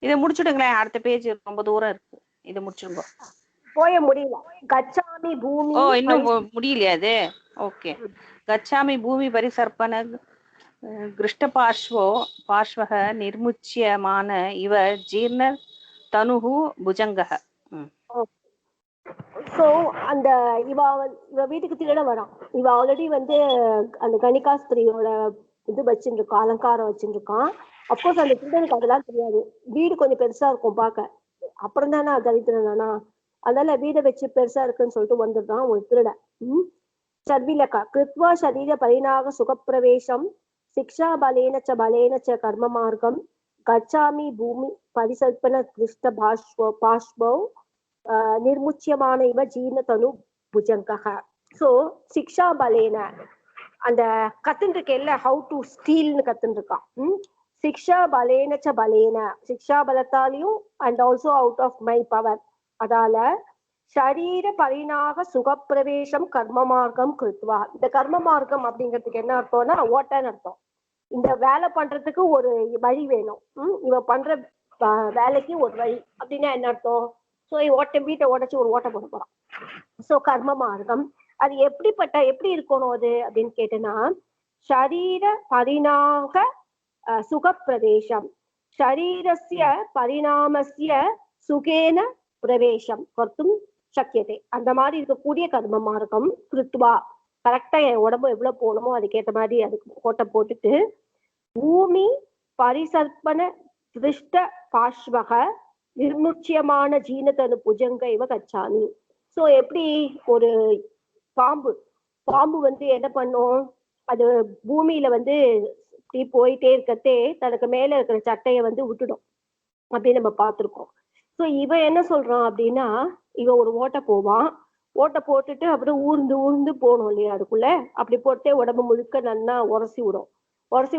இதை முடிச்சுடுங்களேன், அடுத்த பேஜ் ரொம்ப தூரம் இருக்கு, இதை முடிச்சுடுங்க. போய முடியல. கச்சாமி பூமி. ஓ இன்னும் முடியலையா அது? ஓகே. கச்சாமி பூமி பரிசர்ப்பண பார்ஷ்வக நிர்முச்சியமான இவ ஜீர்ண தனுஹு புஜங்கः. சோ அந்த இவ வீட்டுக்கு திருட வரான். இவ ஆல்ரெடி வந்து அந்த கணிகாஸ்திரியோட இது வச்சுருக்கான், அலங்காரம் வச்சுருக்கான். அப்கோர்ஸ் அந்த திருடனுக்கு அதெல்லாம் தெரியாது. வீடு கொஞ்சம் பெருசா இருக்கும் பார்க்க. அப்புறம் தானே தரித்திரனா, அதனால வீடை வச்சு பெருசா இருக்குன்னு சொல்லிட்டு வந்துடுறான் ஒரு திருடன். சர்விலகா கிருத்வா சரீர பரிணாக சுகப்பிரவேசம் சிக்ஷா பலேன ச கர்ம மார்க்கம் கச்சாமி பூமி பரிசல்பன கிருஷ்ட பாஷ்பௌ நிர்முச்சியமான இவ ஜீர்ண தனு புஜங்கக. சோ சிக்ஷா பலேன அந்த கத்துன்னு இருக்கேல்ல, ஹவு டு ஸ்டீல்னு கத்துன்னு இருக்கான். சிக்ஷா பலேன ச பலேன, சிக்ஷா பலத்தாலையும் and also out of my power, அதால ஷரீர பரிணாக சுகப்பிரவேசம் கர்ம மார்க்கம் கிருத்வா. இந்த கர்ம மார்க்கம் அப்படிங்கிறதுக்கு என்ன அர்த்தம்னா ஓட்டன்னு அர்த்தம். இந்த வேலை பண்றதுக்கு ஒரு வழி வேணும். இவ பண்ற வேலைக்கு ஒரு வழி அப்படின்னா என்ன அர்த்தம்? ஸோ வீட்டை உடைச்சு ஒரு ஓட்டை போட போறான். ஸோ கர்ம மார்க்கம் அது எப்படி இருக்கணும் அது அப்படின்னு கேட்டேன்னா, ஷரீர பரிணாக சுகப்பிரவேசம், ஷரீரஸ்ய பரிணாமஸ்ய சுகேன பிரவேசம் கர்த்தும் சக்கியத்தை, அந்த மாதிரி இருக்கக்கூடிய கர்ம மார்க்கம் கிருத்வா. கரெக்டா என் உடம்பு எவ்வளவு போகணுமோ அதுக்கேற்ற மாதிரி அதுக்கு கோட்டை போட்டுட்டு பூமி பரிசர்ப்பண திருஷ்ட பாஷ்வக நிர்முச்சியமான ஜீனதனு புஜங்க இவ கச்சாமி. சோ எப்படி ஒரு பாம்பு வந்து என்ன பண்ணும், அது பூமியில வந்து இப்படி போயிட்டே இருக்கத்தே தனக்கு மேல இருக்கிற சட்டையை வந்து விட்டுடும் அப்படின்னு நம்ம பார்த்திருக்கோம். ஸோ இவன் என்ன சொல்றான் அப்படின்னா, இவன் ஒரு ஓட்டை போவான், ஓட்டை போட்டுட்டு அப்படியே ஊர்ந்து போகணும் இல்லையா அதுக்குள்ள. அப்படி போட்டே உடம்பு முழுக்க நல்லா உரசி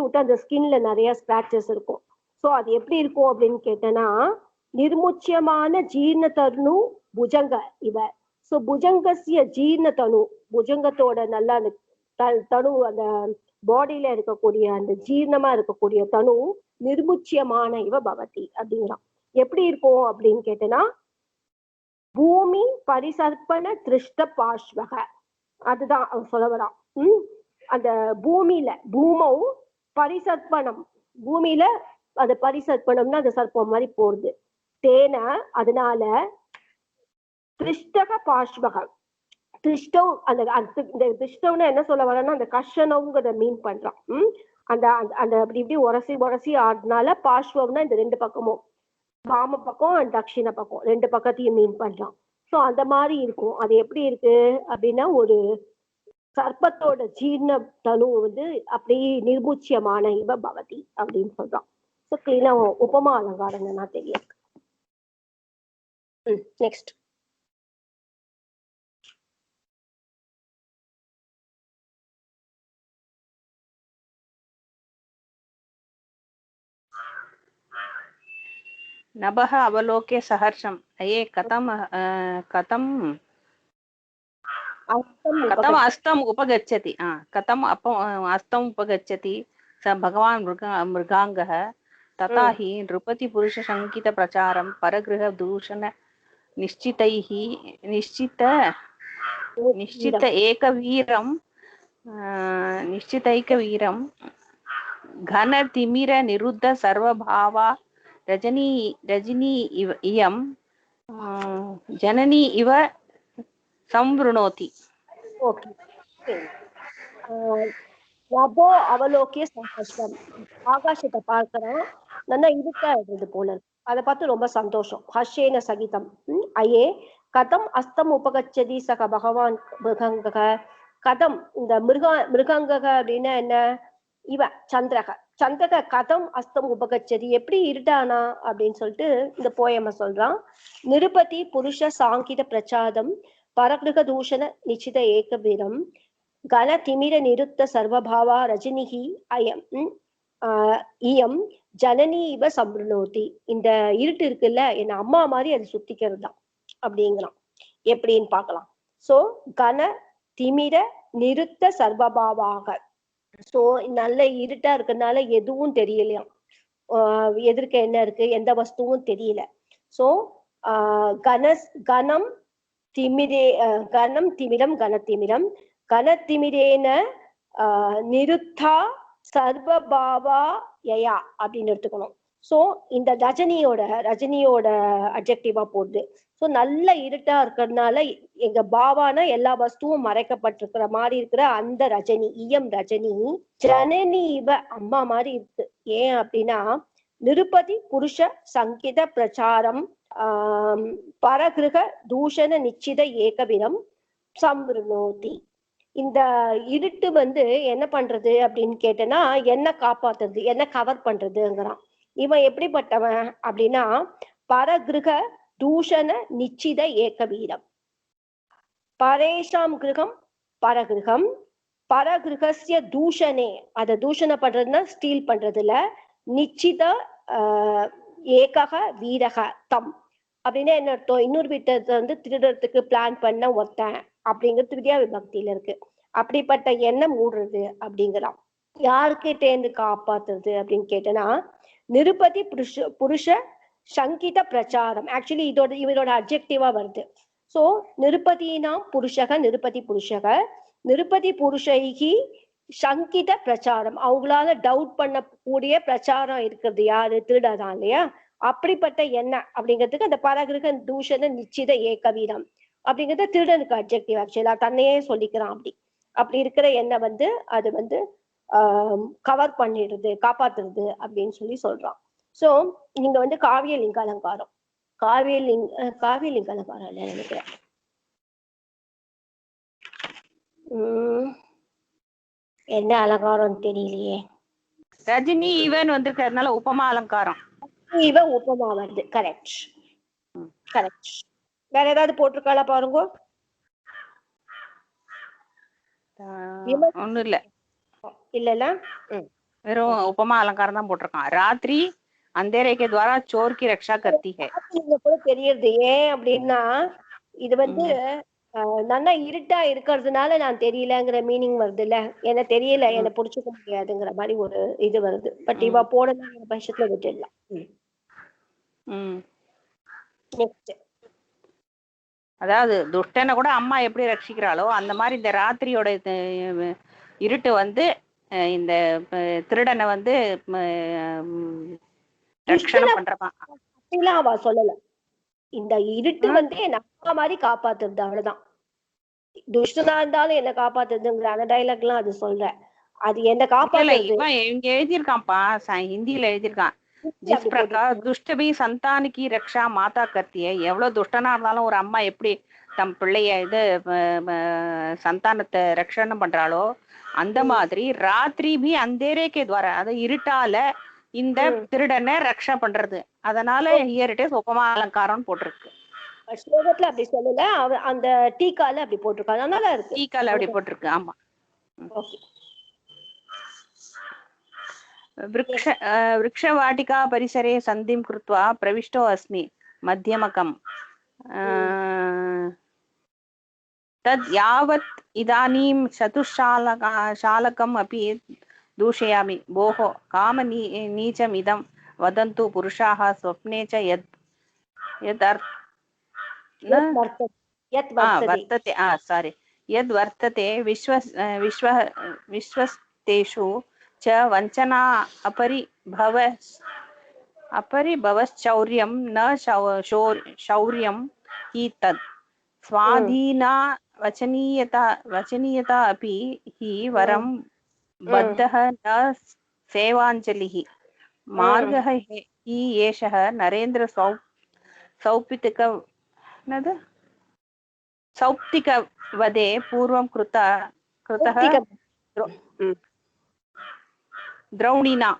விட்டு அந்த ஸ்கின்ல நிறைய ஸ்கிராச்சஸ் இருக்கும். ஸோ அது எப்படி இருக்கும் அப்படின்னு கேட்டேன்னா, நிர்முச்சியமான ஜீர்ண தனு புஜங்க இவ. ஸோ புஜங்கசிய ஜீர்ண தனு, புஜங்கத்தோட நல்லா அந்த தனு, அந்த பாடியில இருக்கக்கூடிய அந்த ஜீர்ணமா இருக்கக்கூடிய தனு நிர்முச்சியமான இவ பவதி அப்படிங்கிறான். எப்படி இருக்கும் அப்படின்னு கேட்டேன்னா, பூமி பரிசர்ப்பண திருஷ்ட பாஷ்வக, அதுதான் அவன் சொல்ல வரான். அந்த பூமௌ பரிசர்ப்பணம், பூமியில அது பரிசர்ப்பணம்னா அந்த சர்ப்பம் மாதிரி போறது. தேன அதனால திருஷ்டக பாஷ்வக, திருஷ்டவ் இந்த திருஷ்டவ்னா என்ன சொல்ல வரேன்னா அந்த கஷனவுங்கிறத மீன் பண்றான். அந்த அந்த அப்படி இப்படி உரசி ஆடுனால பாஷ்வம்னா இந்த ரெண்டு பக்கமும், வாம பக்கம் அண்ட் தட்சிண பக்கம் ரெண்டு பக்கத்தையும் மீன் பண்றான். ஸோ அந்த மாதிரி இருக்கும். அது எப்படி இருக்கு அப்படின்னா, ஒரு சர்ப்பத்தோட ஜீர்ண தனு வந்து அப்படியே நிர்முச்சியமான இவ பவதி அப்படின்னு சொல்றான். ஸோ கிளீனா உபமா அலங்காரங்கள்னா தெரியும். நெக்ஸ்ட் नभः अवलोक्य सहर्षम् अये कथम् अस्तम् उपगच्छति, कथम् अस्तम् उपगच्छति स भगवान् मृगाङ्गः। तथा हि नृपति पुरुषशङ्कित प्रचारं परगृह दूषण निश्चित एकवीरं घनतिमिर निरुद्ध सर्वभावा रजनी इयं जननी इव संवृणोति. ஓகே. நபோ அவலோக்கிய சந்தோஷம், ஆகாசத்தை பார்க்கிறோம், நல்லா இருட்டா இருந்தது போல இருக்கு, அதை பார்த்து ரொம்ப சந்தோஷம். ஹர்ஷேன சகிதம் அயே கதம் அஸ்தம் உபகச்சதி சக பகவான் மிருகங்க. கதம் இந்த மிருகங்க அப்படின்னா என்ன, இவ சந்திரக கதம் அஸ்தம் உபகச்சதி எப்படி இருட்டானா அப்படின்னு சொல்லிட்டு இந்த போயம சொல்றான். நிருபதி புருஷ சாங்கித பிரச்சாதம் பரகிருக தூஷண நிச்சித ஏகவீரம் கன திமிர நிருத்த சர்வபாவா ரஜினிகி அயம் இயம் ஜனனி இவ சம்பிருணோதி. இந்த இருட்டு இருக்குல்ல, என் அம்மா மாதிரி அது சுத்திக்கிறது தான் அப்படிங்கிறான். எப்படின்னு பார்க்கலாம். சோ கன திமிர நிருத்த சர்வபாவாக, சோ நல்ல இருட்டா இருக்கிறதுனால எதுவும் தெரியலையாம். எதிர்க்க என்ன இருக்கு, எந்த வஸ்துவும் தெரியல. சோ கணம் திமிரே கணம் திமிரம் கணத்திமிரம் கணத்திமிரேன நிருத்தா சர்வபாவா யயா அப்படின்னு எடுத்துக்கணும். சோ இந்த ரஜினியோட அட்ஜெக்டிவா போகுது. சோ நல்ல இருட்டா இருக்கிறதுனால எங்க பாவான எல்லா வஸ்துவும் மறைக்கப்பட்டிருக்கிற மாதிரி இருக்கிற அந்த ரஜினி, ரஜினி ஜனனி இவ அம்மா மாதிரி இருக்கு. ஏன் அப்படின்னா நிருபதி புருஷ சங்கித பிரச்சாரம் பரகிருக தூஷண நிச்சித ஏகவிரம் சம்ருணோதி. இந்த இருட்டு என்ன பண்றது அப்படின்னு கேட்டனா, என்ன காப்பாத்துறது, என்ன கவர் பண்றதுங்கிறான். இவன் எப்படிப்பட்டவன் அப்படின்னா பரகிருக தூஷண நிச்சித ஏகவீரம். பரேஷாம் கிருகம் பரகிருகம், பரகிருகஸ்ய தூஷணே, அதை தூஷணம் பண்றதுன்னா ஸ்டீல் பண்றதுல, நிச்சித ஏகக வீரக தம் அப்படின்னா என்ன அர்த்தம், இன்னொரு வீட்டை திருடுறதுக்கு பிளான் பண்ண ஒருத்தன் அப்படிங்கிறது வித்யா விபக்தியில இருக்கு. அப்படிப்பட்ட எண்ணம் மூடுறது அப்படிங்கிறான். யாருக்கிட்ட இருந்து காப்பாத்துறது அப்படின்னு கேட்டனா நிருபதி புருஷ சங்கித பிரச்சாரம். ஆக்சுவலி இவரோட அப்ஜெக்டிவா வருது. சோ நிருபதினா புருஷக, நிருபதி புருஷக, நிருபதி புருஷைகி சங்கித பிரச்சாரம், அவங்களால டவுட் பண்ணக்கூடிய பிரச்சாரம் இருக்கிறது யாரு, திருடாதான் இல்லையா. அப்படிப்பட்ட என்ன அப்படிங்கிறதுக்கு அந்த பரகிருக தூஷண நிச்சித ஏகவீரம் அப்படிங்கிறது திருடனுக்கு அப்ஜெக்டிவ். ஆக்சுவலா தன்னையே சொல்லிக்கிறான். அப்படி இருக்கிற என்ன அது கவர் பண்ணிடுறது, காப்பாத்துறது அப்படின்னு சொல்றான். சோ நீங்க காவிய லிங்க அலங்காரம், காவிய லிங்க அலங்காரம் இல்ல நினைக்கிறேன். என்ன அலங்காரம் தெரியலையே. ரஜினி இவன் வந்திருக்கிறதுனால உபமா அலங்காரம், இவ உபமா வருது. Correct correct. வேற ஏதாவது போட்டிருக்காளா பாருங்க. ஒண்ணும் இல்ல இல்ல வெறும் உபமா அலங்காரம் தான் போட்டிருக்கான். ராத்திரி अंधेरे के द्वारा चोर की रक्षा करती है. தெரியுது. ஏன் அப்படின்னா இது நல்லா இருட்டா இருக்கிறதுனால நான் தெரியலங்கிற மீனிங் வருது இல்ல. என்ன தெரியல, என்ன புடிச்சுக்க முடியாதுங்கிற மாதிரி ஒரு இது வருது. பட் இவ போடணுங்கிற பட்சத்துல விட்டுடலாம். நெக்ஸ்ட், அதாவது துஷ்டனை கூட அம்மா எப்படி ரட்சிக்கிறாளோ அந்த மாதிரி இந்த ராத்திரியோட இருட்டு இந்த திருடனை ரட்சணை பண்றமா அப்படிலாம் அவ சொல்லல. இந்த இருட்டு என்ன அம்மா மாதிரி காப்பாத்துறது, அவ்வளவுதான். துஷ்டனா இருந்தாலும் என்ன காப்பாத்துறதுங்கிற அந்த டைலாக் எல்லாம் அது சொல்ற. அது என்ன காப்பாத்துறது இங்க எழுதியிருக்கான்ப்பா, ஹிந்தியில எழுதியிருக்கான். जिस प्रकार दुष्ट भी संतान की रक्षा माता करती है. எவ்வளவு துஷ்டனா இருந்தாலும் ஒரு அம்மா எப்படி தம் பிள்ளைய சந்தானத்தை ரட்சணை பண்றாளோ அந்த மாதிரி ராத்திரி பி அந்தேரே கே துவாரா, அது இருட்டால இந்த திருடனை ரக்ஷா பண்றது. அதனால ஹியர் இட் இஸ் உபமா அலங்காரம் போட்டிருக்கு. ஸ்லோகத்துல அப்படி சொல்லல, அந்த டீக்கால அப்படி போட்டிருக்கு. அதனால இருக்கு, டீக்கால அப்படி போட்டிருக்கு. ஆமா. ஓகே. वृक्षवाटिका परिसरे सन्धिं कृत्वा प्रविष्टो अस्मि मध्यमकम् तद् यावत् इदानीं चतुश्शालकम् अपि दूषयामि. भोः काम नीचमिदं वदन्तु पुरुषाः स्वप्ने च यद् वर्तते विश्वस्तेषु च वञ्चना अपरिभवश्चौर्यं न शौर्यं हि तत् स्वाधीना वचनीयता अपि हि वरं बद्धः न सेवाञ्जलिः मार्गः हि एषः नरेन्द्र सौप्तिकवदे पूर्वं कृतः திரௌணினா.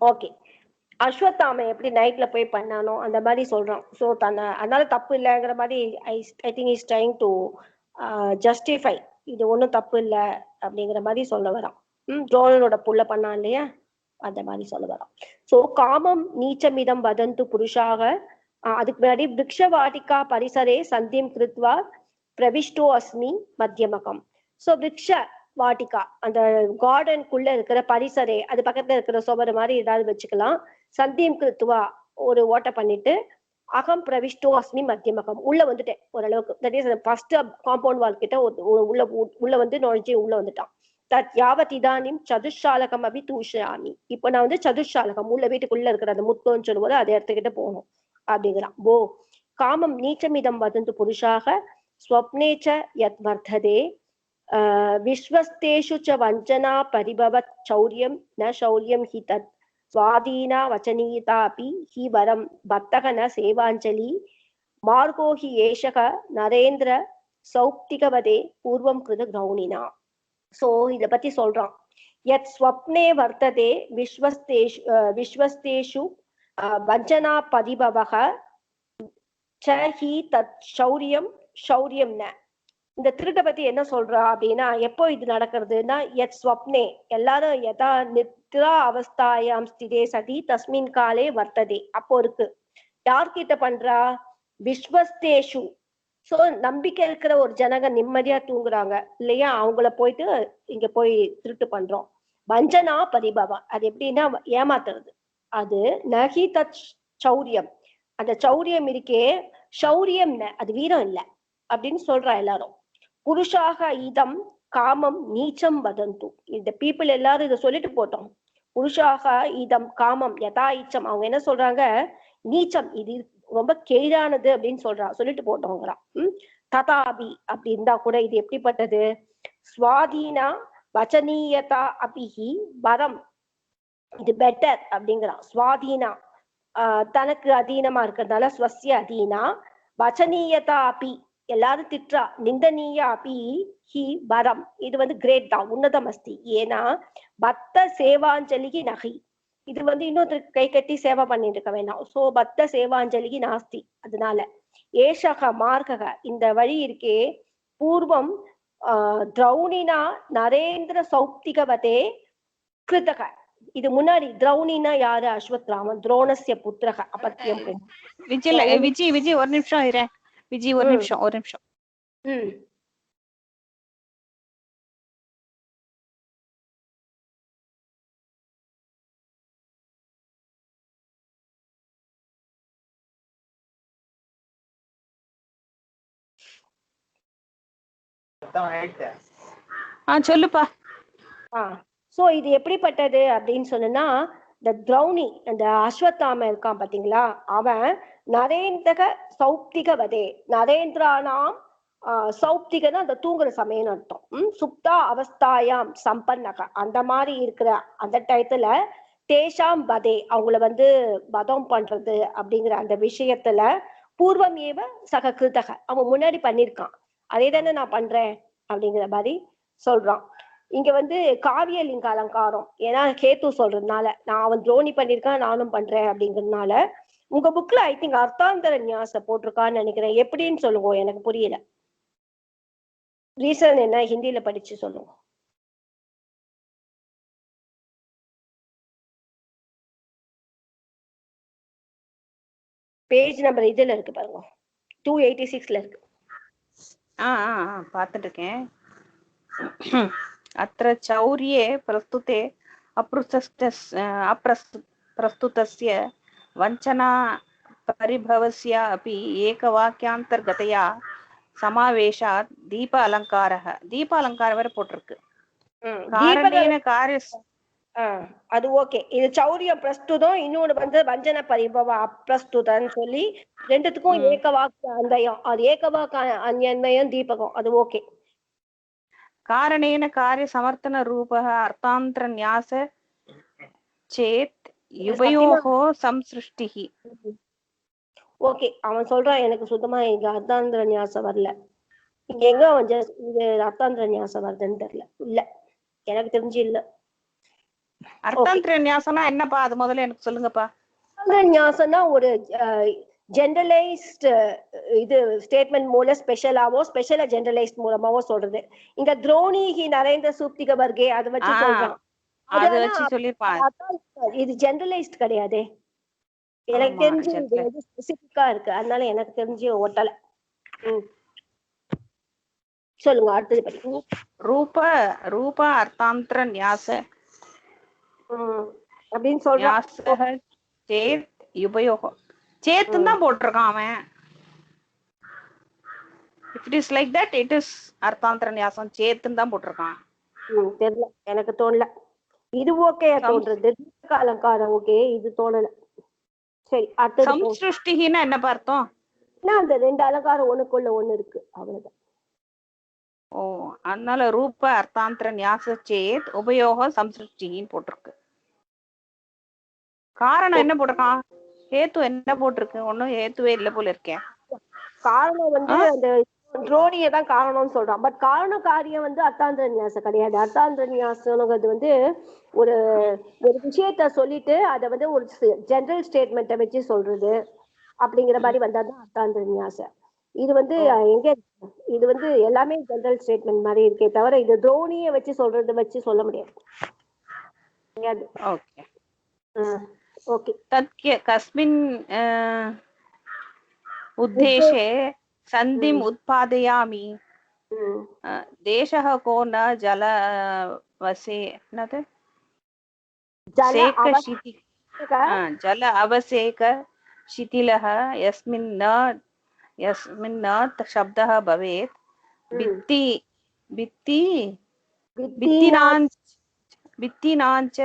ஓகே. அஸ்வத்தாம எப்படி நைட்ல போய் பண்ணானோ அந்த மாதிரி சொல்றான். சோ அதனால தப்பு இல்லைங்கிற மாதிரி I think is trying to justify, இது ஒண்ணும் தப்பு இல்லை அப்படிங்கிற மாதிரி சொல்ல வரான். துரோணனோட புள்ள பண்ணான் இல்லையா, அந்த மாதிரி சொல்ல வரான். சோ காமம் நீச்சமிதம் வதந்து புருஷாக. அதுக்கு முன்னாடி விருக்ஷவாட்டிகா பரிசரே சந்தியம் கிருத்வா பிரவிஷ்டோ அஸ்மி மத்தியமகம். சோ வாட்டிகா, அந்த கார்டனுக்குள்ள இருக்கிற பரிசரே, அது பக்கத்துல இருக்கிற சுவர் மாதிரி ஏதாவது வச்சுக்கலாம். சந்தியம் கிருத்துவா, ஒரு ஓட்டை பண்ணிட்டு, அகம் பிரவிஷ்டோ அஸ்மி மத்தியமகம், உள்ள வந்துட்டேன் ஓரளவுக்கு. That is first compound wall கிட்ட உள்ள வந்து நுழைஞ்சு உள்ள வந்துட்டான். தத் யாவத் இதானிம் சதுஷாலகம் அபி தூஷாமி. இப்ப நான் வந்து சதுஷாலகம், உள்ள வீட்டுக்குள்ள இருக்கிற அந்த முத்தோன்னு சொல்லும்போது அதை எடுத்துக்கிட்டு போகணும் அப்படிங்கிறான். போ காமம் நீச்சமிதம் வதந்து புருஷாக ஸ்வப்னேச்ச யத் வர்த்ததே விஸ்வஸ்தேஷு ச வஞ்சனா பரிபவத் சௌரியம் ந சௌரியம் ஹி தத் ஸ்வாதீனா வச்சனீயதாபி ஹி வரம் பத்தக ந சேவாஞ்சலி மார்கோ ஹி ஏஷக நரேந்திர சௌப்திகவதே பூர்வம் கிருத கிரௌணினா. சோ இத பத்தி சொல்றான். யத் ஸ்வப்னே வர்த்ததே விஸ்வஸ்தேஷு வஞ்சனா பதிபவக ச ஹி தத் சௌரியம் சௌரியம் ந. இந்த திருட்டை பத்தி என்ன சொல்றா அப்படின்னா, எப்போ இது நடக்கிறதுனா, யத் ஸ்வப்னே, எல்லாரும் யதா நித்ரா அவஸ்தாயாம் ஸ்திதே சதி தஸ்மின் காலே வர்த்ததே, அப்போ இருக்கு. யார்கிட்ட பண்றா? விஸ்வஸ்தேஷு. சோ நம்பிக்கை இருக்கிற ஒரு ஜனங்க நிம்மதியா தூங்குறாங்க இல்லையா, அவங்கள போயிட்டு இங்க போய் திருட்டு பண்றோம். வஞ்சனா பரிபவம், அது எப்படின்னா ஏமாத்துறது. அது நகி தத் சௌரியம், அந்த சௌரியம் இருக்கே, சௌரியம் அது வீரம் இல்லை அப்படின்னு சொல்றா எல்லாரும். புருஷாக இதம் காமம் நீச்சம் வதந்து. இந்த பீப்புள் எல்லாரும் இதை சொல்லிட்டு போட்டோம். புருஷாக இதம் காமம் யதா இச்சம், அவங்க என்ன சொல்றாங்க, நீச்சம், இது ரொம்ப கேடானது அப்படின்னு சொல்லிட்டு போட்டோங்கிறான். ததாபி அப்படி இருந்தா கூட இது எப்படிப்பட்டது? ஸ்வாதீனா வச்சனீயதா அபிஹி வரம், இது பெட்டர் அப்படிங்கிறான். ஸ்வாதீனா, தனக்கு அதீனமா இருக்கிறதால ஸ்வஸ்ய அதீனா, வச்சனீயதா அபி, எல்லாரும் திட்டா, நிந்தனீய அபி ஹி வரம், இது வந்து கிரேட் தான், உன்னதம் அஸ்தி. ஏன்னா பக்த சேவாஞ்சலிக்கு நகை, இது வந்து இன்னொருத்தருக்கு கை கட்டி சேவை பண்ணிட்டு இருக்க வேண்டாம். சோ பக்த சேவாஞ்சலிக்கு நாஸ்தி. அதனால ஏஷக மார்கக, இந்த வழி இருக்கே, பூர்வம் திரௌணினா நரேந்திர சௌப்திகவதே கிருதக, இது முன்னாடி திரௌணினா யாரு? அஸ்வத்ராமன், துரோணஸ்ய புத்திரக அபத்தியம். விஜய் ஒரு நிமிஷம் இரு, விஜய் ஒரு நிமிஷம். சொல்லுப்பா. சோ இது எப்படிப்பட்டது அப்படின்னு சொன்னா, இந்த திரௌணி, அந்த அஸ்வத்தாம இருக்கான் பாத்தீங்களா, அவன் நரேந்திர சௌப்திகவதே, நரேந்திரானாம் சௌப்திகன்னா அந்த தூங்குற சமயம் அர்த்தம். சுப்தா அவஸ்தாயாம் சம்பன்னக, அந்த மாதிரி இருக்கிற அந்த டயத்துல தேஷாம் பதே, அவங்கள வந்து பதம் பண்றது அப்படிங்கிற அந்த விஷயத்துல பூர்வம் ஏவ சக கிருதக, அவன் முன்னாடி பண்ணிருக்கான், அதே தானே நான் பண்றேன் அப்படிங்கிற மாதிரி சொல்றான். இங்க வந்து காவியலிங்க அலங்காரம், ஏன்னா கேத்து சொல்றதுனால, நான் அவன் துரோணி பண்ணிருக்கான் நானும் பண்றேன் அப்படிங்கிறதுனால. உங்க புக்ல ஐ திங்க் அர்த்தாந்தர நியாச போட்டிருக்கான்னு நினைக்கிறேன். எப்படின்னு சொல்லுங்க, எனக்கு புரியல. ரீசன் என்ன, ஹிந்தியில படிச்சு சொல்லுங்க. பேஜ் நம்பர் இதுல இருக்கு பாருங்க, 286ல இருக்கு. பாத்துட்டு இருக்கேன். अत्र चौर्ये प्रस्तुते प्रस्तुतस्य वञ्चना परिभवस्य अपि एकवाक्यान्तर्गतया समावेशात् दीप अलङ्कारः वरे போட்டிருக்கு. காரணேன காரிய, அது ஓகே. இது சௌரிய பிரஸ்துதம், இன்னொன்னு வந்து வஞ்சன பரிபவ அப்பிரஸ்துதன்னு சொல்லி ரெண்டுத்துக்கும் ஏகவாக்கு அன்வயம், அது ஏகவாக்கு அன்வயம் தீபகம், அது ஓகே. காரணேன காரிய சமர்த்தன ரூபः அர்த்தாந்தர न्यास சேத் யுபயோஹோ சம்ஸ்ருஷ்டிஹி. ஓகே, அவன் சொல்றான் எனக்கு சுத்தமா இங்க அர்த்தாந்தர न्यास வரல. இங்க எங்க அவன் இது அர்த்தாந்தர न्यास வருதுன்னு தெரியல. இல்ல, எனக்கு தெரிஞ்சு இல்ல. அர்த்தாந்தர न्यासனா என்னப்பா, அது முதல்ல எனக்கு சொல்லுங்கப்பா. न्यासனா ஒரு ஜெனரலைஸ்ட் இது ஸ்டேட்மெண்ட் மூலம் ஸ்பெஷலாவோ ஸ்பெஷலா ஜெனரலைஸ்ட் மூலமாவோ சொல்றது. இங்க திரோணிகி நரேந்திர சூப்திக வர்க்கே அதை வச்சு சொல்றான், அத வச்சு சொல்லிருப்பான். இது ஜெனரலைஸ்ட் கிடையாது, எனக்கு தெரிஞ்சு இது ஸ்பெசிபிக்கா இருக்கு, அதனால எனக்கு தெரிஞ்சு ஒட்டல. சொல்லுங்க அடுத்தது படி. ரூப ரூப அர்த்தாந்தர நியாச அப்படின்னு சொல்றான். நியாசக சேத் உபயோகம் சேத்துன்னு தான் போட்டிருக்கான் அவன். If it is like that, it is அர்த்தாந்தர நியாசம் சேத்துன்னு தான் போட்டிருக்கான். தெரியல, எனக்கு தோணல. இது ஓகே தோன்றது, அலங்காரம் ஓகே, இது தோணல. சரி அடுத்தது. சம்ஸ்ருஷ்டிகின்னா என்ன பார்த்தோம்? அந்த ரெண்டு அலங்காரம் ஒண்ணுக்குள்ள ஒண்ணு இருக்கு, அவ்வளவுதான். ஓ, அதனால ரூப அர்த்தாந்தர நியாச சேத் உபயோகம் சம்ஸ்ருஷ்டிகின்னு போட்டிருக்கு. காரணம் என்ன போட்டிருக்கான்? ஹேத்து என்ன போட்டிருக்கு? ஒன்னும் ஹேத்துவே இல்ல போல இருக்கேன். காரணம் வந்து அந்த துரோணியை தான் காரணம்னு சொல்றான். பட் காரண காரியம் வந்து அர்த்தாந்தர நியாசம் கிடையாது. அர்த்தாந்தர நியாசம்ங்கிறது வந்து ஒரு ஒரு விஷயத்த சொல்லிட்டு அதை வந்து ஒரு ஜெனரல் ஸ்டேட்மெண்ட்டை வச்சு சொல்றது அப்படிங்கிற மாதிரி வந்தாதான் அர்த்தாந்தர நியாசம். இது வந்து எங்க இது வந்து எல்லாமே ஜெனரல் ஸ்டேட்மெண்ட் மாதிரி இருக்கே தவிர இது துரோணியை வச்சு சொல்றது வச்சு சொல்ல முடியாது. Okay okay. தத்ய கஸ்மின் உத்தேशे சந்திம் உத்பாதயாமி தேசः को न जलवसे नते जल अवसेक शिथिलः यस्मिन् न शब्दः भवेत् भित्तिनाञ्च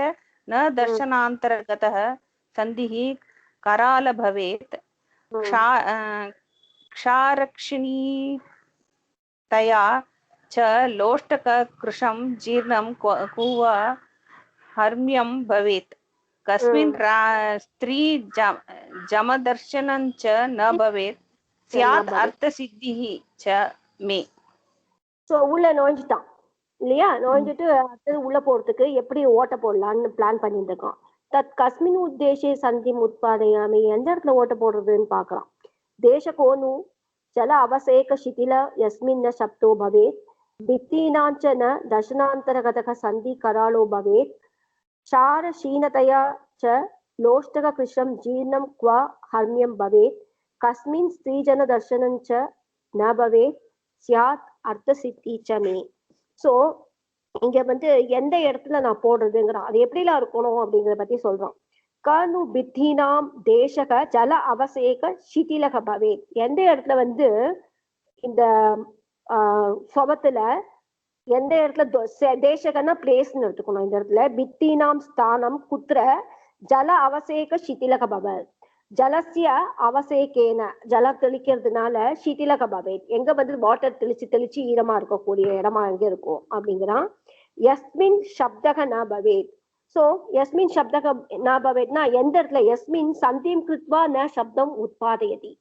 न दर्शनान्तर्गतः सन्धिः कराल भवेत् क्षारक्षिणीतया च लोष्टककृशं जीर्णं कुव हर्म्यं भवेत् कस्मिन् स्त्री जमदर्शनं च न भवेत् स्यात् अर्थसिद्धिः च मे. சோ உள்ள நோஞ்சிட்டான் இல்லையா? நோஞ்சிட்டு அடுத்தது உள்ள போறதுக்கு எப்படி ஓட்ட போடலாம்னு பிளான் பண்ணிட்டு இருக்கோம். தத் கஸ்மின் உத்தேசே சந்தி உத்பாதயாமி, எந்த இடத்துல ஓட்ட போடுறதுன்னு பாக்கலாம். தேச கோனு ஜல அவசேக சிதில யஸ்மின் சப்தோ பவேத் भित्तीनांचन दर्शनान्तरगतः सन्धि करालो भवेत् क्षार क्षीणतया च लोष्टककृशं जीर्णं क्व हर्म्यं भवेत् कस्मिन् स्त्रीजन दर्शनं च न भवेत् स्यात् अर्थसिद्धि च मे. சோ இங்க வந்து எந்த இடத்துல நான் போடுறதுங்கிறான், அது எப்படிலாம் இருக்கணும் அப்படிங்கிறத பத்தி சொல்றோம். கனு பித்தினாம் தேசக ஜல அவசேக சிதிலக பவேத், எந்த இடத்துல வந்து இந்த சுபத்துல எந்த இடத்துல தேசகன்னா பிளேஸ்ன்னு எடுத்துக்கணும். இந்த இடத்துல பித்தினாம் ஸ்தானம் குத்திர ஜல அவசேக சிதிலக பவேத், ஜலசிய அவசேகேன ஜலம் தெளிக்கிறதுனால சிதிலக பவேத், எங்க வந்து வாட்டர் தெளிச்சு தெளிச்சு ஈரமா இருக்கக்கூடிய இடமா எங்க இருக்கும் அப்படிங்கிறான். யஸ்மின் சப்தக ந பவேத், சோ யஸ்மின் சப்தக ந பவேத்னா எந்த இடத்துல யஸ்மின் சந்தீம் கிருத்வா ந சப்தம் உத்பாதயதி,